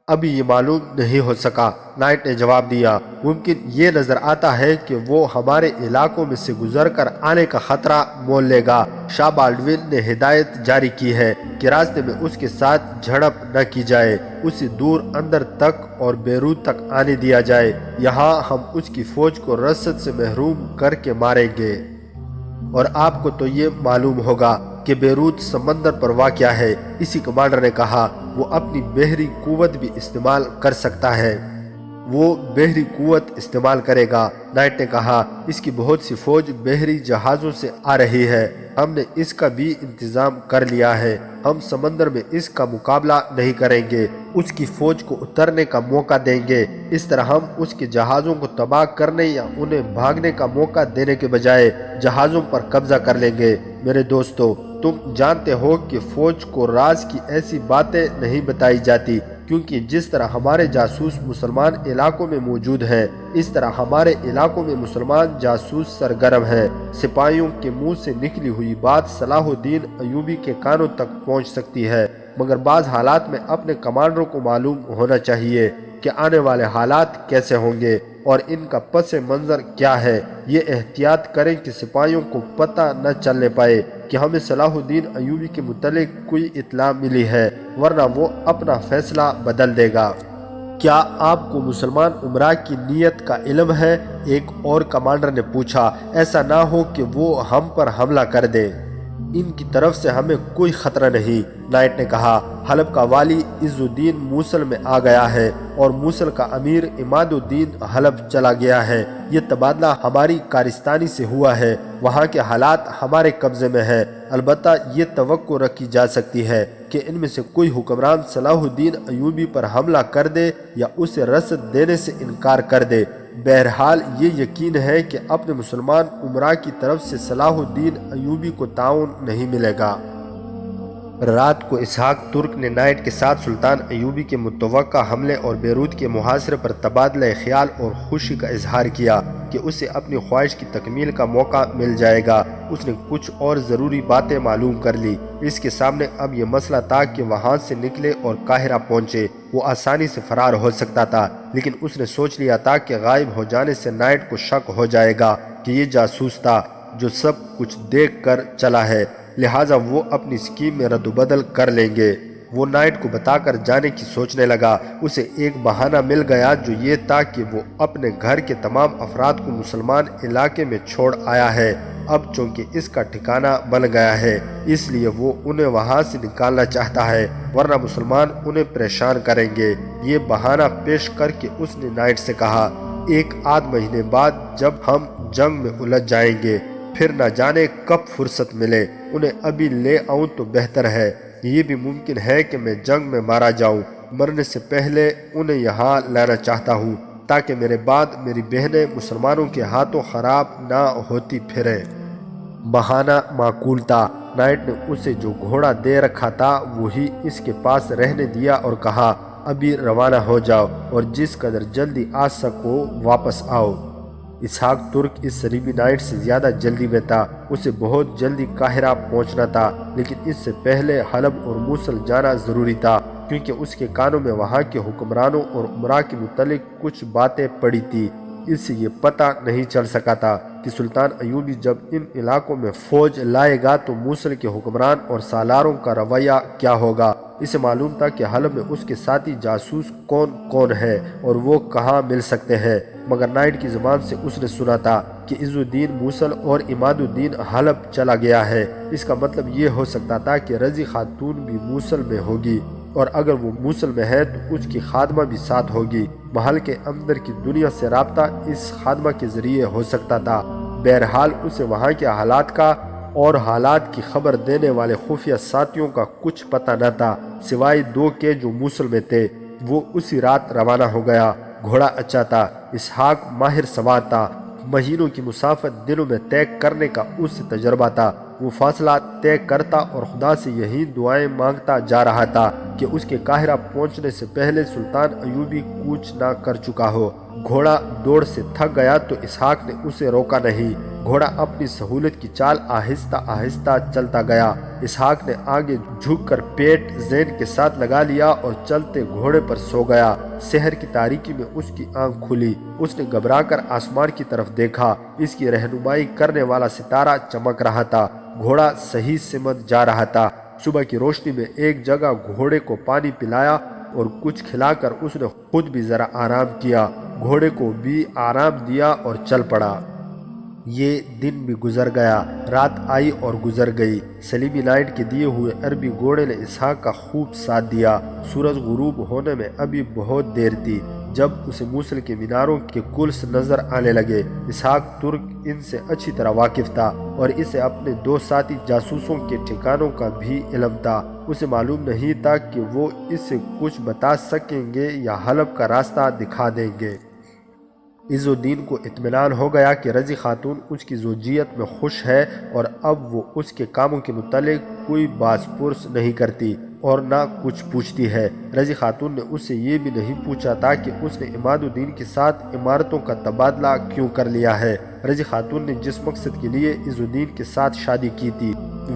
ابھی یہ معلوم نہیں ہو سکا، نائٹ نے جواب دیا۔ ممکن یہ نظر آتا ہے کہ وہ ہمارے علاقوں میں سے گزر کر آنے کا خطرہ مول لے گا۔ شاہ بالڈوین نے ہدایت جاری کی ہے کہ راستے میں اس کے ساتھ جھڑپ نہ کی جائے، اسے دور اندر تک اور بیروت تک آنے دیا جائے۔ یہاں ہم اس کی فوج کو رسد سے محروم کر کے ماریں گے۔ اور آپ کو تو یہ معلوم ہوگا کہ بیروت سمندر پر واقع ہے۔ اسی کمانڈر نے کہا، وہ اپنی بحری قوت بھی استعمال کر سکتا ہے۔ وہ بحری قوت استعمال کرے گا، نائٹ نے کہا۔ اس کی بہت سی فوج بحری جہازوں سے آ رہی ہے، ہم نے اس کا بھی انتظام کر لیا ہے۔ ہم سمندر میں اس کا مقابلہ نہیں کریں گے، اس کی فوج کو اترنے کا موقع دیں گے۔ اس طرح ہم اس کے جہازوں کو تباہ کرنے یا انہیں بھاگنے کا موقع دینے کے بجائے جہازوں پر قبضہ کر لیں گے۔ میرے دوستو، تم جانتے ہو کہ فوج کو راز کی ایسی باتیں نہیں بتائی جاتی، کیونکہ جس طرح ہمارے جاسوس مسلمان علاقوں میں موجود ہیں، اس طرح ہمارے علاقوں میں مسلمان جاسوس سرگرم ہیں۔ سپاہیوں کے منہ سے نکلی ہوئی بات صلاح الدین ایوبی کے کانوں تک پہنچ سکتی ہے، مگر بعض حالات میں اپنے کمانڈروں کو معلوم ہونا چاہیے کہ آنے والے حالات کیسے ہوں گے اور ان کا پس منظر کیا ہے۔ یہ احتیاط کریں کہ سپاہیوں کو پتہ نہ چلنے پائے کہ ہمیں صلاح الدین ایوبی کے متعلق کوئی اطلاع ملی ہے، ورنہ وہ اپنا فیصلہ بدل دے گا۔ کیا آپ کو مسلمان امراء کی نیت کا علم ہے؟ ایک اور کمانڈر نے پوچھا۔ ایسا نہ ہو کہ وہ ہم پر حملہ کر دیں۔ ان کی طرف سے ہمیں کوئی خطرہ نہیں، نائٹ نے کہا۔ حلب کا والی عز الدین موصل میں آ گیا ہے اور موصل کا امیر عماد الدین حلب چلا گیا ہے۔ یہ تبادلہ ہماری کارستانی سے ہوا ہے، وہاں کے حالات ہمارے قبضے میں ہیں۔ البتہ یہ توقع رکھی جا سکتی ہے کہ ان میں سے کوئی حکمران صلاح الدین ایوبی پر حملہ کر دے یا اسے رسد دینے سے انکار کر دے۔ بہرحال یہ یقین ہے کہ اپنے مسلمان امراء کی طرف سے صلاح الدین ایوبی کو تعاون نہیں ملے گا۔ رات کو اسحاق ترک نے نائٹ کے ساتھ سلطان ایوبی کے متوقع حملے اور بیروت کے محاصرے پر تبادلہ خیال اور خوشی کا اظہار کیا کہ اسے اپنی خواہش کی تکمیل کا موقع مل جائے گا۔ اس نے کچھ اور ضروری باتیں معلوم کر لی۔ اس کے سامنے اب یہ مسئلہ تھا کہ وہاں سے نکلے اور قاہرہ پہنچے۔ وہ آسانی سے فرار ہو سکتا تھا، لیکن اس نے سوچ لیا تھا کہ غائب ہو جانے سے نائٹ کو شک ہو جائے گا کہ یہ جاسوس تھا جو سب کچھ دیکھ کر چلا ہے، لہٰذا وہ اپنی اسکیم میں رد و بدل کر لیں گے۔ وہ نائٹ کو بتا کر جانے کی سوچنے لگا۔ اسے ایک بہانہ مل گیا جو یہ تھا کہ وہ اپنے گھر کے تمام افراد کو مسلمان علاقے میں چھوڑ آیا ہے۔ اب چونکہ اس کا ٹھکانہ بن گیا ہے، اس لیے وہ انہیں وہاں سے نکالنا چاہتا ہے، ورنہ مسلمان انہیں پریشان کریں گے۔ یہ بہانہ پیش کر کے اس نے نائٹ سے کہا، ایک آدھ مہینے بعد جب ہم جنگ میں الجھ جائیں گے، پھر نہ جانے کب فرصت ملے، انہیں ابھی لے آؤں تو بہتر ہے۔ یہ بھی ممکن ہے کہ میں جنگ میں مارا جاؤں، مرنے سے پہلے انہیں یہاں لانا چاہتا ہوں تاکہ میرے بعد میری بہنیں مسلمانوں کے ہاتھوں خراب نہ ہوتی پھریں۔ بہانہ معقول تھا۔ نائٹ نے اسے جو گھوڑا دے رکھا تھا وہی اس کے پاس رہنے دیا اور کہا، ابھی روانہ ہو جاؤ اور جس قدر جلدی آ سکو واپس آؤ۔ اسحاق ترک اس صلیبی نائٹ سے زیادہ جلدی میں تھا، اسے بہت جلدی قاہرہ پہنچنا تھا، لیکن اس سے پہلے حلب اور موصل جانا ضروری تھا، کیونکہ اس کے کانوں میں وہاں کے حکمرانوں اور امراء کے متعلق کچھ باتیں پڑی تھی۔ اس سے یہ پتہ نہیں چل سکا تھا کہ سلطان ایوبی جب ان علاقوں میں فوج لائے گا تو موصل کے حکمران اور سالاروں کا رویہ کیا ہوگا۔ اسے معلوم تھا کہ حلب میں اس کے ساتھی جاسوس کون کون ہے اور وہ کہاں مل سکتے ہیں، مگر نائٹ کی زبان سے اس نے سنا تھا کہ عز الدین موصل اور عماد الدین حلب چلا گیا ہے۔ اس کا مطلب یہ ہو سکتا تھا کہ رضی خاتون بھی موصل میں ہوگی، اور اگر وہ موصل میں ہے تو اس کی خادمہ بھی ساتھ ہوگی۔ محل کے اندر کی دنیا سے رابطہ اس خادمہ کے ذریعے ہو سکتا تھا۔ بہرحال اسے وہاں کے حالات کا اور حالات کی خبر دینے والے خفیہ ساتھیوں کا کچھ پتہ نہ تھا، سوائے دو کے جو موصل میں تھے۔ وہ اسی رات روانہ ہو گیا۔ گھوڑا اچھا تھا، اسحاق ماہر سوار تھا، مہینوں کی مسافت دنوں میں طے کرنے کا اس سے تجربہ تھا۔ وہ فاصلہ طے کرتا اور خدا سے یہی دعائیں مانگتا جا رہا تھا کہ اس کے قاہرہ پہنچنے سے پہلے سلطان ایوبی کوچ نہ کر چکا ہو۔ گھوڑا دوڑ سے تھک گیا تو اسحاق نے اسے روکا نہیں۔ گھوڑا اپنی سہولت کی چال آہستہ آہستہ چلتا گیا۔ اسحاق نے آگے جھک کر پیٹ زین کے ساتھ لگا لیا اور چلتے گھوڑے پر سو گیا۔ سحر کی تاریکی میں اس کی آنکھ کھلی۔ اس نے گھبرا کر آسمان کی طرف دیکھا۔ اس کی رہنمائی کرنے والا ستارہ چمک رہا تھا۔ گھوڑا صحیح سمت جا رہا تھا۔ صبح کی روشنی میں ایک جگہ گھوڑے کو پانی پلایا اور کچھ کھلا کر اس نے خود بھی ذرا آرام کیا۔ گھوڑے کو بھی آرام دیا اور چل پڑا۔ یہ دن بھی گزر گیا، رات آئی اور گزر گئی۔ صلیبی نائٹ کے دیے ہوئے عربی گھوڑے نے اسحاق کا خوب ساتھ دیا۔ سورج غروب ہونے میں ابھی بہت دیر تھی جب اسے موصل کے میناروں کے کلس نظر آنے لگے۔ اسحاق ترک ان سے اچھی طرح واقف تھا اور اسے اپنے دو ساتھی جاسوسوں کے ٹھکانوں کا بھی علم تھا۔ اسے معلوم نہیں تھا کہ وہ اس سے کچھ بتا سکیں گے یا حلب کا راستہ دکھا دیں گے۔ عز الدین کو اطمینان ہو گیا کہ رضی خاتون اس کی زوجیت میں خوش ہے اور اب وہ اس کے کاموں کے متعلق کوئی باز پرس نہیں کرتی اور نہ کچھ پوچھتی ہے۔ رضی خاتون نے اس سے یہ بھی نہیں پوچھا تھا کہ اس نے عماد الدین کے ساتھ عمارتوں کا تبادلہ کیوں کر لیا ہے۔ رضی خاتون نے جس مقصد کے لیے عز الدین کے ساتھ شادی کی تھی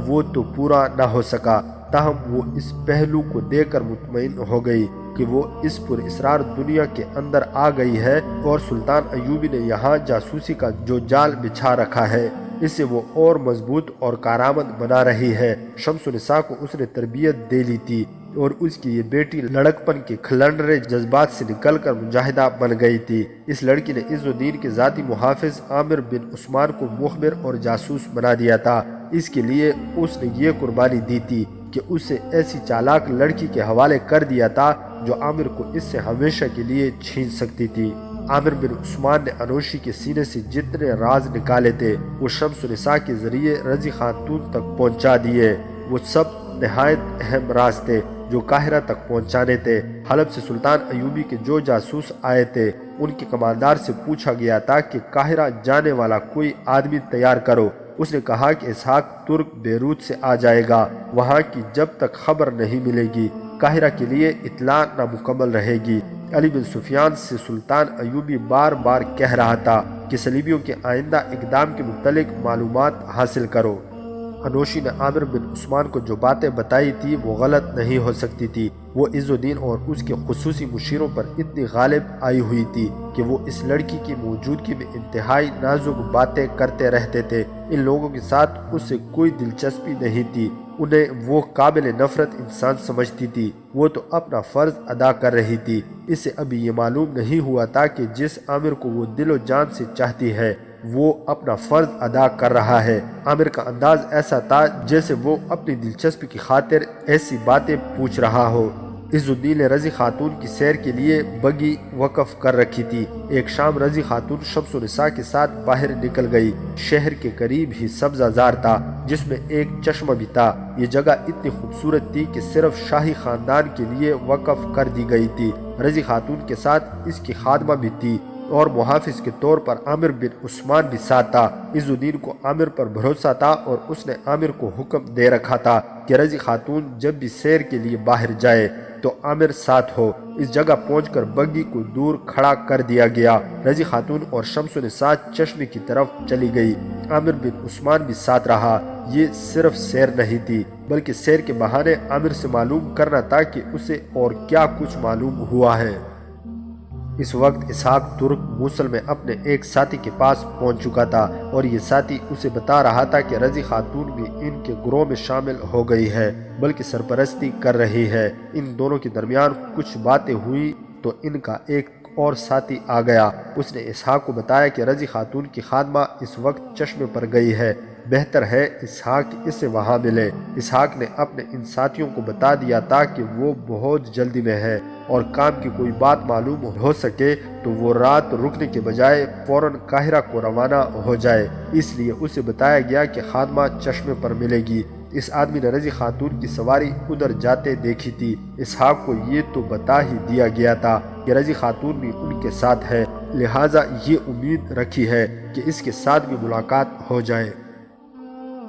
وہ تو پورا نہ ہو سکا، تاہم وہ اس پہلو کو دیکھ کر مطمئن ہو گئی کہ وہ اس پر اسرار دنیا کے اندر آ گئی ہے اور سلطان ایوبی نے یہاں جاسوسی کا جو جال بچھا رکھا ہے اس سے وہ اور مضبوط اور کارآمد بنا رہی ہے۔ شمس النساء کو اس نے تربیت دے لی تھی اور اس کی یہ بیٹی لڑکپن کے کھلنڈرے جذبات سے نکل کر مجاہدہ بن گئی تھی۔ اس لڑکی نے عز الدین کے ذاتی محافظ عامر بن عثمان کو مخبر اور جاسوس بنا دیا تھا۔ اس کے لیے اس نے یہ قربانی دی تھی کہ اسے ایسی چالاک لڑکی کے حوالے کر دیا تھا جو عامر کو اس سے ہمیشہ کے لیے چھین سکتی تھی۔ عامر بن عثمان نے انوشی کے سینے سے جتنے راز نکالے تھے وہ شمس النساء کے ذریعے رضی خاتون تک پہنچا دیے۔ وہ سب نہایت اہم راز تھے جو قاہرہ تک پہنچانے تھے۔ حلب سے سلطان ایوبی کے جو جاسوس آئے تھے ان کے کماندار سے پوچھا گیا تھا کہ قاہرہ جانے والا کوئی آدمی تیار کرو۔ اس نے کہا کہ اسحاق ترک بیروت سے آ جائے گا، وہاں کی جب تک خبر نہیں ملے گی قاہرہ کے لیے اطلاع نامکمل رہے گی۔ علی بن سفیان سے سلطان ایوبی بار بار کہہ رہا تھا کہ صلیبیوں کے آئندہ اقدام کے متعلق معلومات حاصل کرو۔ انوشی نے عامر بن عثمان کو جو باتیں بتائی تھی وہ غلط نہیں ہو سکتی تھی۔ وہ عز الدین اور اس کے خصوصی مشیروں پر اتنی غالب آئی ہوئی تھی کہ وہ اس لڑکی کی موجودگی میں انتہائی نازک باتیں کرتے رہتے تھے۔ ان لوگوں کے ساتھ اس سے کوئی دلچسپی نہیں تھی، انہیں وہ قابل نفرت انسان سمجھتی تھی۔ وہ تو اپنا فرض ادا کر رہی تھی۔ اسے ابھی یہ معلوم نہیں ہوا تھا کہ جس عامر کو وہ دل و جان سے چاہتی ہے وہ اپنا فرض ادا کر رہا ہے۔ عامر کا انداز ایسا تھا جیسے وہ اپنی دلچسپی کی خاطر ایسی باتیں پوچھ رہا ہو۔ عز الدین نے رضی خاتون کی سیر کے لیے بگی وقف کر رکھی تھی۔ ایک شام رضی خاتون شمس النساء کے ساتھ باہر نکل گئی۔ شہر کے قریب ہی سبزہ زار تھا جس میں ایک چشمہ بھی تھا۔ یہ جگہ اتنی خوبصورت تھی کہ صرف شاہی خاندان کے لیے وقف کر دی گئی تھی۔ رضی خاتون کے ساتھ اس کی خادمہ بھی تھی۔ اور محافظ کے طور پر عامر بن عثمان بھی ساتھ تھا۔ عز الدین کو عامر پر بھروسہ تھا اور اس نے عامر کو حکم دے رکھا تھا کہ رضی خاتون جب بھی سیر کے لیے باہر جائے تو عامر ساتھ ہو۔ اس جگہ پہنچ کر بگی کو دور کھڑا کر دیا گیا۔ رضی خاتون اور شمس النساء چشمے کی طرف چلی گئی۔ عامر بن عثمان بھی ساتھ رہا۔ یہ صرف سیر نہیں تھی بلکہ سیر کے بہانے عامر سے معلوم کرنا تھا کہ اسے اور کیا کچھ معلوم ہوا ہے۔ اس وقت اسحاق ترک موصل میں اپنے ایک ساتھی کے پاس پہنچ چکا تھا اور یہ ساتھی اسے بتا رہا تھا کہ رضی خاتون بھی ان کے گروہ میں شامل ہو گئی ہے بلکہ سرپرستی کر رہی ہے۔ ان دونوں کے درمیان کچھ باتیں ہوئی تو ان کا ایک اور ساتھی آ گیا۔ اس نے اسحاق کو بتایا کہ رضی خاتون کی خادمہ اس وقت چشمے پر گئی ہے، بہتر ہے اسحاق اسے وہاں ملے۔ اسحاق نے اپنے ان ساتھیوں کو بتا دیا تھا کہ وہ بہت جلدی میں ہے اور کام کی کوئی بات معلوم ہو سکے تو وہ رات رکنے کے بجائے فوراً قاہرہ کو روانہ ہو جائے۔ اس لیے اسے بتایا گیا کہ خادمہ چشمے پر ملے گی۔ اس آدمی نے رضی خاتون کی سواری ادھر جاتے دیکھی تھی۔ اسحاق کو یہ تو بتا ہی دیا گیا تھا کہ رضی خاتون بھی ان کے ساتھ ہے، لہٰذا یہ امید رکھی ہے کہ اس کے ساتھ بھی ملاقات ہو جائے۔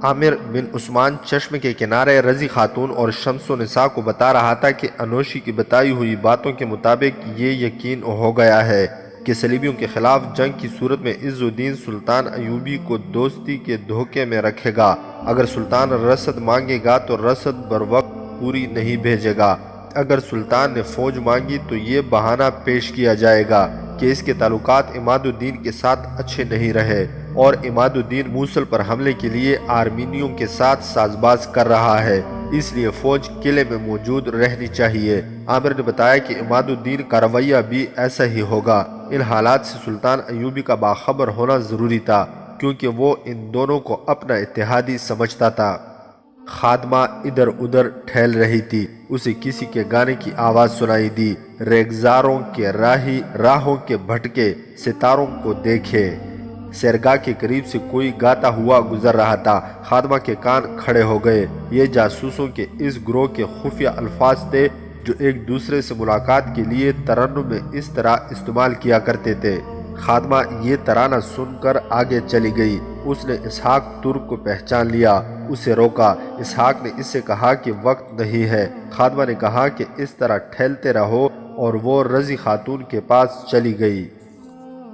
عامر بن عثمان چشمے کے کنارے رضی خاتون اور شمس النساء کو بتا رہا تھا کہ انوشی کی بتائی ہوئی باتوں کے مطابق یہ یقین ہو گیا ہے کہ صلیبیوں کے خلاف جنگ کی صورت میں عز الدین سلطان ایوبی کو دوستی کے دھوکے میں رکھے گا۔ اگر سلطان رسد مانگے گا تو رسد بروقت پوری نہیں بھیجے گا۔ اگر سلطان نے فوج مانگی تو یہ بہانہ پیش کیا جائے گا کہ اس کے تعلقات عماد الدین کے ساتھ اچھے نہیں رہے اور عماد الدین موصل پر حملے کے لیے آرمینیوں کے ساتھ ساز باز کر رہا ہے، اس لیے فوج قلعے میں موجود رہنی چاہیے۔ عامر نے بتایا کہ عماد الدین کا رویہ بھی ایسا ہی ہوگا۔ ان حالات سے سلطان ایوبی کا باخبر ہونا ضروری تھا کیونکہ وہ ان دونوں کو اپنا اتحادی سمجھتا تھا۔ خادمہ ادھر ادھر ٹہل رہی تھی، اسے کسی کے گانے کی آواز سنائی دی، ریگزاروں کے راہی راہوں کے بھٹکے ستاروں کو دیکھے۔ سیرگاہ کے قریب سے کوئی گاتا ہوا گزر رہا تھا۔ خادمہ کے کان کھڑے ہو گئے۔ یہ جاسوسوں کے اس گروہ کے خفیہ الفاظ تھے جو ایک دوسرے سے ملاقات کے لیے ترنم میں اس طرح استعمال کیا کرتے تھے۔ خادمہ یہ ترانہ سن کر آگے چلی گئی۔ اس نے اسحاق ترک کو پہچان لیا، اسے روکا۔ اسحاق نے اس سے کہا کہ وقت نہیں ہے۔ خادمہ نے کہا کہ اس طرح ٹھہلتے رہو اور وہ رضی خاتون کے پاس چلی گئی۔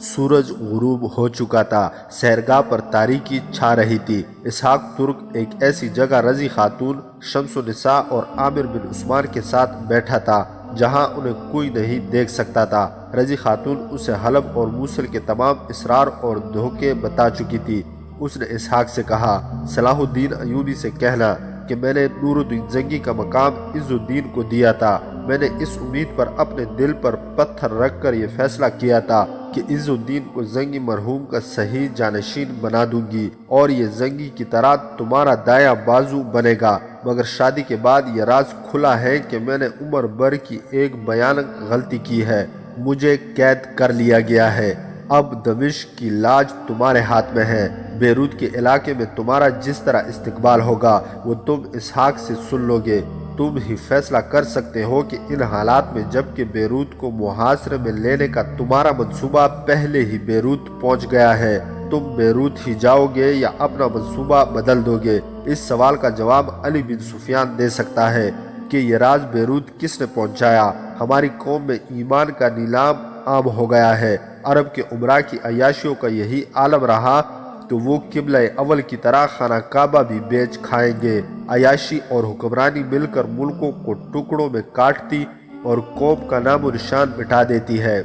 سورج غروب ہو چکا تھا، سیرگاہ پر تاریکی چھا رہی تھی۔ اسحاق ترک ایک ایسی جگہ رضی خاتون، شمس النساء اور عامر بن عثمان کے ساتھ بیٹھا تھا جہاں انہیں کوئی نہیں دیکھ سکتا تھا۔ رضی خاتون اسے حلب اور موصل کے تمام اسرار اور دھوکے بتا چکی تھی۔ اس نے اسحاق سے کہا، صلاح الدین ایوبی سے کہنا کہ میں نے نور الدین زنگی کا مقام عز الدین کو دیا تھا۔ میں نے اس امید پر اپنے دل پر پتھر رکھ کر یہ فیصلہ کیا تھا کہ عز الدین کو زنگی مرحوم کا صحیح جانشین بنا دوں گی اور یہ زنگی کی طرح تمہارا دایاں بازو بنے گا، مگر شادی کے بعد یہ راز کھلا ہے کہ میں نے عمر بھر کی ایک بھیانک غلطی کی ہے، مجھے قید کر لیا گیا ہے۔ اب دمشق کی لاج تمہارے ہاتھ میں ہے۔ بیروت کے علاقے میں تمہارا جس طرح استقبال ہوگا وہ تم اسحاق سے سن لو گے۔ تم ہی فیصلہ کر سکتے ہو کہ ان حالات میں جبکہ بیروت کو محاصرے میں لینے کا تمہارا منصوبہ پہلے ہی بیروت پہنچ گیا ہے، تم بیروت ہی جاؤ گے یا اپنا منصوبہ بدل دو گے؟ اس سوال کا جواب علی بن سفیان دے سکتا ہے کہ یہ راز بیروت کس نے پہنچایا۔ ہماری قوم میں ایمان کا نیلام عام ہو گیا ہے۔ عرب کے عمراء کی عیاشیوں کا یہی عالم رہا تو وہ قبلہ اول کی طرح خانہ کعبہ بھی بیچ کھائیں گے۔ عیاشی اور حکمرانی مل کر ملکوں کو ٹکڑوں میں کاٹتی اور قوم کا نام و نشان مٹا دیتی ہے۔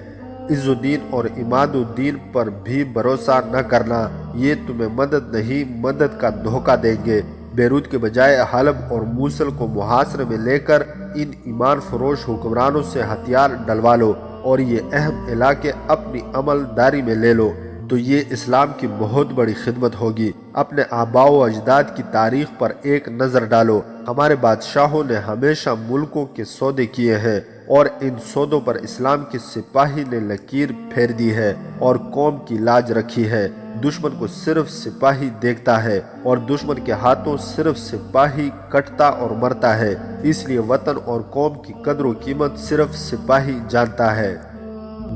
عز الدین اور عماد الدین پر بھی بھروسہ نہ کرنا، یہ تمہیں مدد نہیں مدد کا دھوکہ دیں گے۔ بیروت کے بجائے حلب اور موصل کو محاصرے میں لے کر ان ایمان فروش حکمرانوں سے ہتھیار ڈلوا لو اور یہ اہم علاقے اپنی عمل داری میں لے لو تو یہ اسلام کی بہت بڑی خدمت ہوگی۔ اپنے آباء و اجداد کی تاریخ پر ایک نظر ڈالو۔ ہمارے بادشاہوں نے ہمیشہ ملکوں کے سودے کیے ہیں اور ان سودوں پر اسلام کے سپاہی نے لکیر پھیر دی ہے اور قوم کی لاج رکھی ہے۔ دشمن کو صرف سپاہی دیکھتا ہے اور دشمن کے ہاتھوں صرف سپاہی کٹتا اور مرتا ہے، اس لیے وطن اور قوم کی قدر و قیمت صرف سپاہی جانتا ہے۔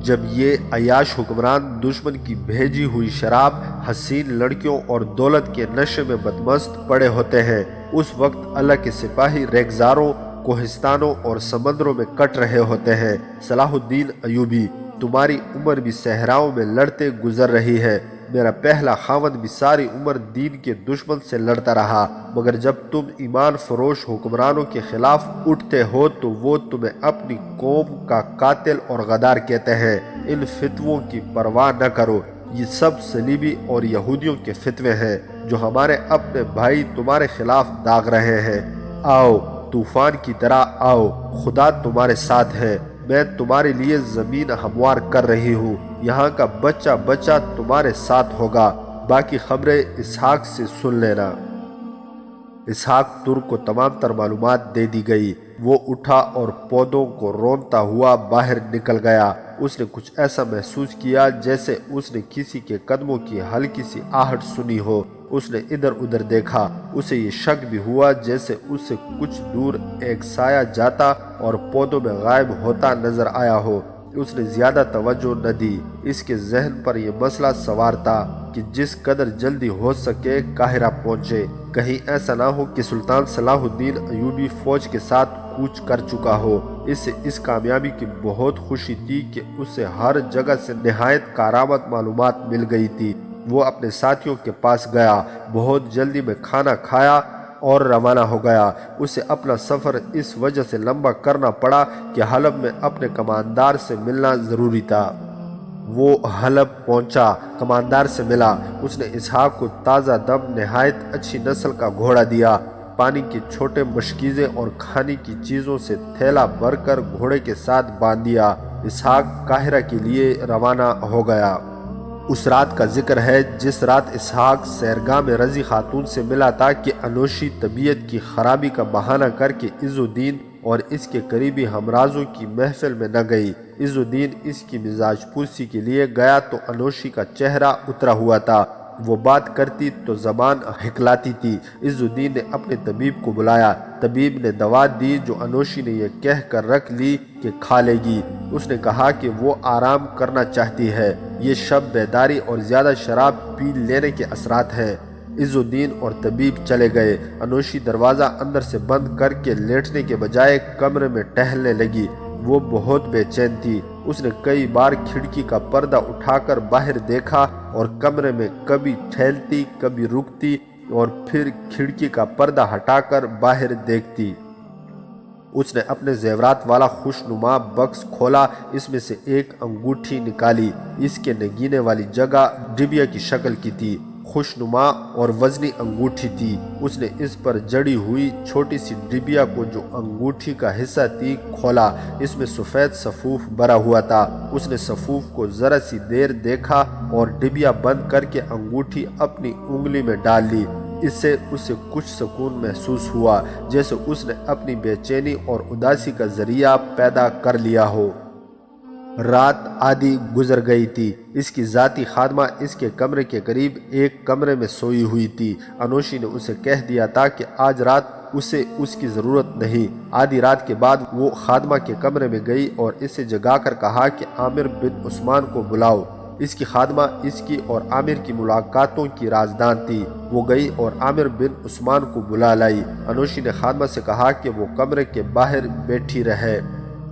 جب یہ عیاش حکمران دشمن کی بھیجی ہوئی شراب، حسین لڑکیوں اور دولت کے نشے میں بدمست پڑے ہوتے ہیں، اس وقت اللہ کے سپاہی ریگزاروں، کوہستانوں اور سمندروں میں کٹ رہے ہوتے ہیں۔ صلاح الدین ایوبی: تمہاری عمر بھی صحراؤں میں لڑتے گزر رہی ہے۔ میرا پہلا خاوند بھی ساری عمر دین کے دشمن سے لڑتا رہا، مگر جب تم ایمان فروش حکمرانوں کے خلاف اٹھتے ہو تو وہ تمہیں اپنی قوم کا قاتل اور غدار کہتے ہیں۔ ان فتووں کی پرواہ نہ کرو، یہ سب صلیبی اور یہودیوں کے فتوے ہیں جو ہمارے اپنے بھائی تمہارے خلاف داغ رہے ہیں۔ آؤ، طوفان کی طرح آؤ، خدا تمہارے ساتھ ہے۔ میں تمہارے لیے زمین ہموار کر رہی ہوں، یہاں کا بچہ بچہ تمہارے ساتھ ہوگا۔ باقی خبریں اسحاق سے سن لینا۔ اسحاق ترک کو تمام تر معلومات دے دی گئی۔ وہ اٹھا اور پودوں کو رونتا ہوا باہر نکل گیا۔ اس نے کچھ ایسا محسوس کیا جیسے اس نے کسی کے قدموں کی ہلکی سی آہٹ سنی ہو۔ اس نے ادھر ادھر دیکھا، اسے یہ شک بھی ہوا جیسے اس سے کچھ دور ایک سایہ جاتا اور پودوں میں غائب ہوتا نظر آیا ہو۔ اس نے زیادہ توجہ نہ دی۔ اس کے ذہن پر یہ مسئلہ سوار تھا کہ جس قدر جلدی ہو سکے قاہرہ پہنچے، کہیں ایسا نہ ہو کہ سلطان صلاح الدین ایوبی فوج کے ساتھ کوچ کر چکا ہو۔ اس سے اس کامیابی کی بہت خوشی تھی کہ اسے ہر جگہ سے نہایت کارآمد معلومات مل گئی تھی۔ وہ اپنے ساتھیوں کے پاس گیا، بہت جلدی میں کھانا کھایا اور روانہ ہو گیا۔ اسے اپنا سفر اس وجہ سے لمبا کرنا پڑا کہ حلب میں اپنے کماندار سے ملنا ضروری تھا۔ وہ حلب پہنچا، کماندار سے ملا۔ اس نے اسحاق کو تازہ دم نہایت اچھی نسل کا گھوڑا دیا، پانی کے چھوٹے مشکیزے اور کھانے کی چیزوں سے تھیلا بھر کر گھوڑے کے ساتھ باندھ دیا۔ اسحاق قاہرہ کے لیے روانہ ہو گیا۔ اس رات کا ذکر ہے جس رات اسحاق سیرگاہ میں رضی خاتون سے ملا تھا کہ انوشی طبیعت کی خرابی کا بہانہ کر کے عز الدین اور اس کے قریبی ہمرازوں کی محفل میں نہ گئی۔ عز الدین اس کی مزاج پرسی کے لیے گیا تو انوشی کا چہرہ اترا ہوا تھا۔ وہ بات کرتی تو زبان ہکلاتی تھی۔ عز الدین نے اپنے طبیب کو بلایا۔ طبیب نے دوا دی جو انوشی نے یہ کہہ کر رکھ لی کہ کھا لے گی۔ اس نے کہا کہ وہ آرام کرنا چاہتی ہے، یہ شب بیداری اور زیادہ شراب پی لینے کے اثرات ہیں۔ عز الدین اور طبیب چلے گئے۔ انوشی دروازہ اندر سے بند کر کے لیٹنے کے بجائے کمرے میں ٹہلنے لگی۔ وہ بہت بے چین تھی۔ اس نے کئی بار کھڑکی کا پردہ اٹھا کر باہر دیکھا اور کمرے میں کبھی ٹہلتی، کبھی رکتی اور پھر کھڑکی کا پردہ ہٹا کر باہر دیکھتی۔ اس نے اپنے زیورات والا خوشنما بکس کھولا، اس میں سے ایک انگوٹھی نکالی۔ اس کے نگینے والی جگہ ڈبیا کی شکل کی تھی، خوشنما اور وزنی انگوٹھی تھی۔ اس نے اس پر جڑی ہوئی چھوٹی سی ڈبیا کو جو انگوٹھی کا حصہ تھی کھولا۔ اس میں سفید سفوف بھرا ہوا تھا۔ اس نے سفوف کو ذرا سی دیر دیکھا اور ڈبیا بند کر کے انگوٹھی اپنی انگلی میں ڈال لی۔ اس سے اسے کچھ سکون محسوس ہوا، جیسے اس نے اپنی بے چینی اور اداسی کا ذریعہ پیدا کر لیا ہو۔ رات آدھی گزر گئی تھی۔ اس کی ذاتی خادمہ اس کے کمرے کے قریب ایک کمرے میں سوئی ہوئی تھی۔ انوشی نے اسے کہہ دیا تھا کہ آج رات اسے اس کی ضرورت نہیں۔ آدھی رات کے بعد وہ خادمہ کے کمرے میں گئی اور اسے جگا کر کہا کہ عامر بن عثمان کو بلاؤ۔ اس کی خادمہ اس کی اور عامر کی ملاقاتوں کی رازدان تھی۔ وہ گئی اور عامر بن عثمان کو بلا لائی۔ انوشی نے خادمہ سے کہا کہ وہ کمرے کے باہر بیٹھی رہے۔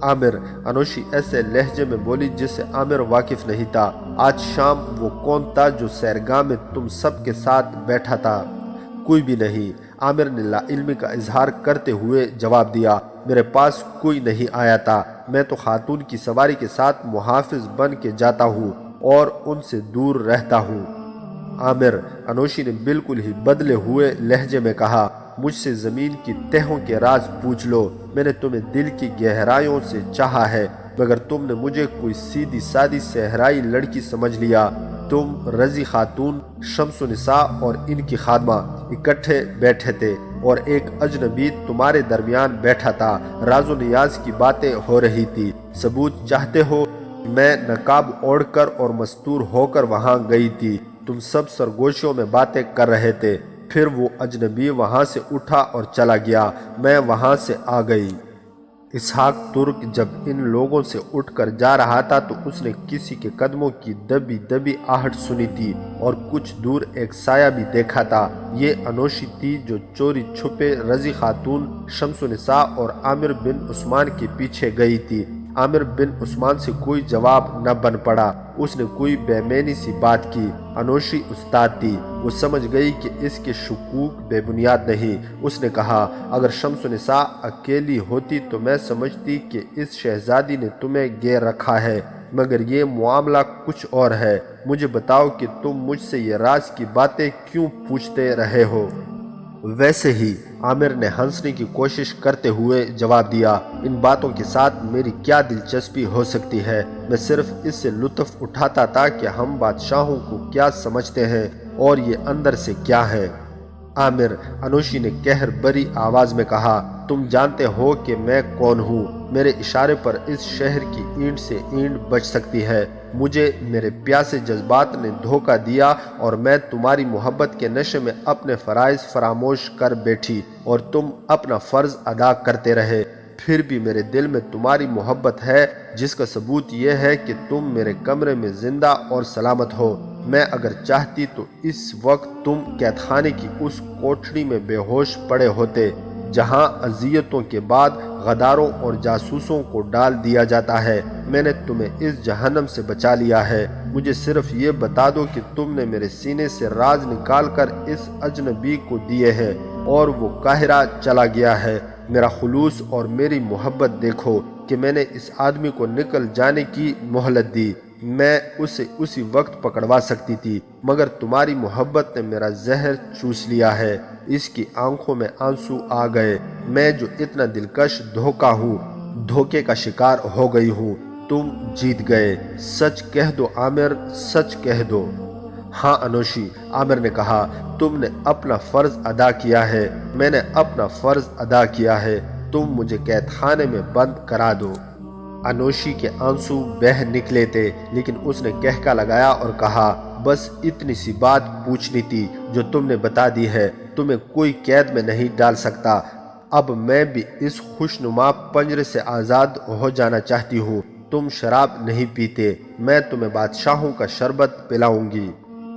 عامر، انوشی ایسے لہجے میں بولی جس سے عامر واقف نہیں تھا۔ آج شام وہ کون تھا جو سیرگاہ میں تم سب کے ساتھ بیٹھا تھا؟ کوئی بھی نہیں، عامر نے لا علمی کا اظہار کرتے ہوئے جواب دیا۔ میرے پاس کوئی نہیں آیا تھا، میں تو خاتون کی سواری کے ساتھ محافظ بن کے جاتا ہوں اور ان سے دور رہتا ہوں۔ عامر، انوشی نے بالکل ہی بدلے ہوئے لہجے میں کہا، مجھ سے زمین کی تہوں کے راز پوچھ لو۔ میں نے تمہیں دل کی گہرائیوں سے چاہا ہے، مگر تم نے مجھے کوئی سیدھی سادی صحرائی لڑکی سمجھ لیا۔ تم رضی خاتون، شمس النساء اور ان کی خادمہ اکٹھے بیٹھے تھے اور ایک اجنبی تمہارے درمیان بیٹھا تھا۔ راز و نیاز کی باتیں ہو رہی تھی۔ ثبوت چاہتے ہو؟ میں نقاب اوڑھ کر اور مستور ہو کر وہاں گئی تھی۔ تم سب سرگوشیوں میں باتیں کر رہے تھے۔ پھر وہ اجنبی وہاں سے اٹھا اور چلا گیا۔ میں وہاں سے آ گئی۔ اسحاق ترک جب ان لوگوں سے اٹھ کر جا رہا تھا تو اس نے کسی کے قدموں کی دبی دبی آہٹ سنی تھی اور کچھ دور ایک سایہ بھی دیکھا تھا۔ یہ انوشی تھی جو چوری چھپے رضی خاتون شمس النساء اور عامر بن عثمان کے پیچھے گئی تھی۔ عامر بن عثمان سے کوئی جواب نہ بن پڑا۔ اس نے کوئی بے معنی سی بات کی۔ انوشی استاد تھی، وہ سمجھ گئی کہ اس کے شکوک بے بنیاد نہیں۔ اس نے کہا، اگر شمس النساء اکیلی ہوتی تو میں سمجھتی کہ اس شہزادی نے تمہیں گیر رکھا ہے، مگر یہ معاملہ کچھ اور ہے۔ مجھے بتاؤ کہ تم مجھ سے یہ راز کی باتیں کیوں پوچھتے رہے ہو؟ ویسے ہی عامر نے ہنسنے کی کوشش کرتے ہوئے جواب دیا، ان باتوں کے ساتھ میری کیا دلچسپی ہو سکتی ہے؟ میں صرف اس سے لطف اٹھاتا تھا کہ ہم بادشاہوں کو کیا سمجھتے ہیں اور یہ اندر سے کیا ہے۔ عامر، انوشی نے قہر بری آواز میں کہا، تم جانتے ہو کہ میں کون ہوں۔ میرے اشارے پر اس شہر کی اینٹ سے اینٹ بچ سکتی ہے۔ مجھے میرے پیاسے جذبات نے دھوکہ دیا اور میں تمہاری محبت کے نشے میں اپنے فرائض فراموش کر بیٹھی اور تم اپنا فرض ادا کرتے رہے۔ پھر بھی میرے دل میں تمہاری محبت ہے، جس کا ثبوت یہ ہے کہ تم میرے کمرے میں زندہ اور سلامت ہو۔ میں اگر چاہتی تو اس وقت تم قید خانے کی اس کوٹھڑی میں بے ہوش پڑے ہوتے جہاں اذیتوں کے بعد غداروں اور جاسوسوں کو ڈال دیا جاتا ہے۔ میں نے تمہیں اس جہنم سے بچا لیا ہے۔ مجھے صرف یہ بتا دو کہ تم نے میرے سینے سے راز نکال کر اس اجنبی کو دیے ہیں اور وہ قاہرہ چلا گیا ہے۔ میرا خلوص اور میری محبت دیکھو کہ میں نے اس آدمی کو نکل جانے کی مہلت دی۔ میں اسے اسی وقت پکڑوا سکتی تھی، مگر تمہاری محبت نے میرا زہر چوس لیا ہے۔ اس کی آنکھوں میں آنسو آ گئے۔ میں جو اتنا دلکش دھوکا ہوں، دھوکے کا شکار ہو گئی ہوں۔ تم جیت گئے۔ سچ کہہ دو عامر، سچ کہہ دو۔ ہاں انوشی، عامر نے کہا، تم نے اپنا فرض ادا کیا ہے، میں نے اپنا فرض ادا کیا ہے۔ تم مجھے قید خانے میں بند کرا دو۔ انوشی کے آنسو بہہ نکلے تھے، لیکن اس نے کہکا لگایا اور کہا، بس اتنی سی بات پوچھنی تھی جو تم نے بتا دی ہے۔ تمہیں کوئی قید میں نہیں ڈال سکتا۔ اب میں بھی اس خوشنما پنجرے سے آزاد ہو جانا چاہتی ہوں۔ تم شراب نہیں پیتے، میں تمہیں بادشاہوں کا شربت پلاؤں گی۔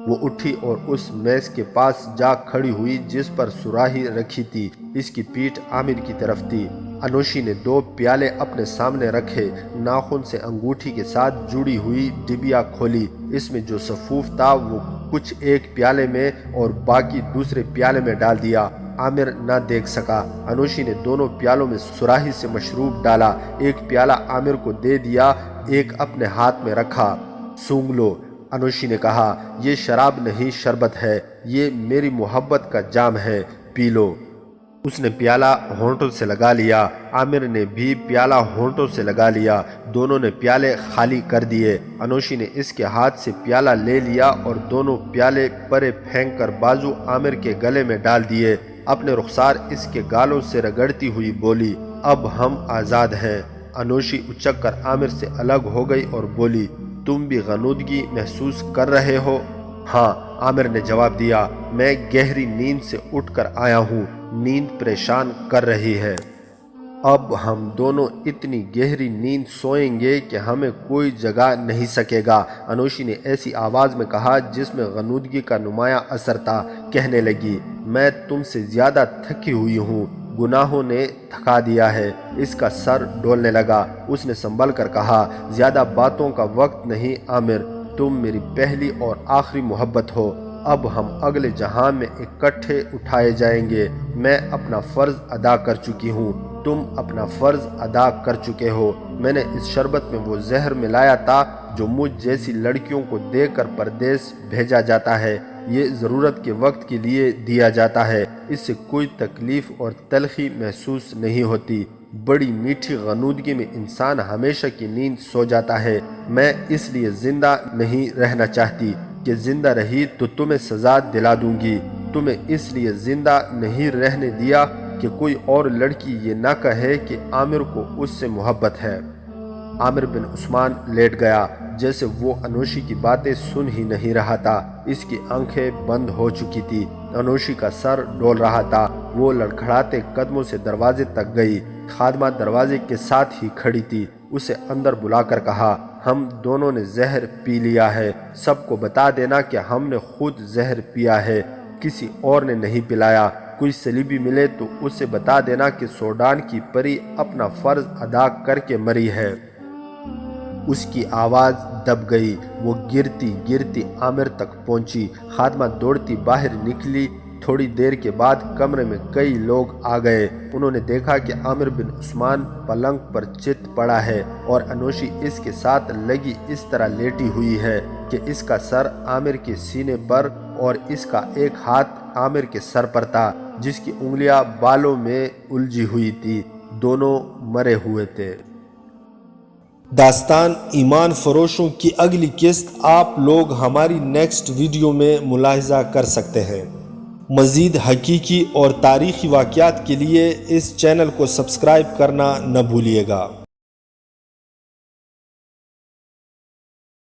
وہ اٹھی اور اس میز کے پاس جا کھڑی ہوئی جس پر سراہی رکھی تھی۔ اس کی پیٹھ عامر کی طرف تھی۔ انوشی نے 2 پیالے اپنے سامنے رکھے، ناخن سے انگوٹھی کے ساتھ جڑی ہوئی ڈبیا کھولی۔ اس میں جو سفوف تھا وہ کچھ ایک پیالے میں اور باقی دوسرے پیالے میں ڈال دیا۔ عامر نہ دیکھ سکا۔ انوشی نے دونوں پیالوں میں سراہی سے مشروب ڈالا، ایک پیالہ عامر کو دے دیا، ایک اپنے ہاتھ میں رکھا۔ سونگھ لو، انوشی نے کہا، یہ شراب نہیں شربت ہے، یہ میری محبت کا جام ہے، پی لو۔ اس نے پیالہ ہونٹوں سے لگا لیا، عامر نے بھی پیالہ ہونٹوں سے لگا لیا، دونوں نے پیالے خالی کر دیے۔ انوشی نے اس کے ہاتھ سے پیالہ لے لیا اور دونوں پیالے پرے پھینک کر بازو عامر کے گلے میں ڈال دیے۔ اپنے رخسار اس کے گالوں سے رگڑتی ہوئی بولی، اب ہم آزاد ہیں۔ انوشی اچک کر عامر سے الگ ہو گئی اور بولی، تم بھی غنودگی محسوس کر رہے ہو؟ ہاں، عامر نے جواب دیا، میں گہری نیند سے اٹھ کر آیا ہوں، نیند پریشان کر رہی ہے۔ اب ہم دونوں اتنی گہری نیند سوئیں گے کہ ہمیں کوئی جگا نہیں سکے گا۔ انوشی نے ایسی آواز میں کہا جس میں غنودگی کا نمایاں اثر تھا۔ کہنے لگی، میں تم سے زیادہ تھکی ہوئی ہوں، گناہوں نے تھکا دیا ہے۔ اس کا سر ڈولنے لگا۔ اس نے سنبھل کر کہا، زیادہ باتوں کا وقت نہیں عامر، تم میری پہلی اور آخری محبت ہو۔ اب ہم اگلے جہان میں اکٹھے اٹھائے جائیں گے۔ میں اپنا فرض ادا کر چکی ہوں، تم اپنا فرض ادا کر چکے ہو۔ میں نے اس شربت میں وہ زہر ملایا تھا جو مجھ جیسی لڑکیوں کو دے کر پردیس بھیجا جاتا ہے۔ یہ ضرورت کے وقت کے لیے دیا جاتا ہے، اس سے کوئی تکلیف اور تلخی محسوس نہیں ہوتی۔ بڑی میٹھی غنودگی میں انسان ہمیشہ کی نیند سو جاتا ہے۔ میں اس لیے زندہ نہیں رہنا چاہتی کہ زندہ رہی تو تمہیں سزا دلا دوں گی۔ تمہیں اس لیے زندہ نہیں رہنے دیا کہ کوئی اور لڑکی یہ نہ کہے کہ عامر کو اس سے محبت ہے۔ عامر بن عثمان لیٹ گیا، جیسے وہ انوشی کی باتیں سن ہی نہیں رہا تھا۔ اس کی آنکھیں بند ہو چکی تھی، انوشی کا سر ڈول رہا تھا۔ وہ لڑکھڑاتے قدموں سے دروازے تک گئی۔ خادمہ دروازے کے ساتھ ہی کھڑی تھی۔ اسے اندر بلا کر کہا، ہم دونوں نے زہر پی لیا ہے، سب کو بتا دینا کہ ہم نے خود زہر پیا ہے، کسی اور نے نہیں پلایا۔ کوئی صلیبی ملے تو اسے بتا دینا کہ سوڈان کی پری اپنا فرض ادا کر کے مری ہے۔ اس کی آواز دب گئی، وہ گرتی گرتی عامر تک پہنچی۔ خادمہ دوڑتی باہر نکلی۔ تھوڑی دیر کے بعد کمرے میں کئی لوگ آ گئے۔ انہوں نے دیکھا کہ عامر بن عثمان پلنگ پر چت پڑا ہے اور انوشی اس کے ساتھ لگی اس طرح لیٹی ہوئی ہے کہ اس کا سر عامر کے سینے پر اور اس کا ایک ہاتھ عامر کے سر پر تھا، جس کی انگلیاں بالوں میں الجھی ہوئی تھی۔ دونوں مرے ہوئے تھے۔ داستان ایمان فروشوں کی اگلی قسط آپ لوگ ہماری نیکسٹ ویڈیو میں ملاحظہ کر سکتے ہیں۔ مزید حقیقی اور تاریخی واقعات کے لیے اس چینل کو سبسکرائب کرنا نہ بھولیے گا۔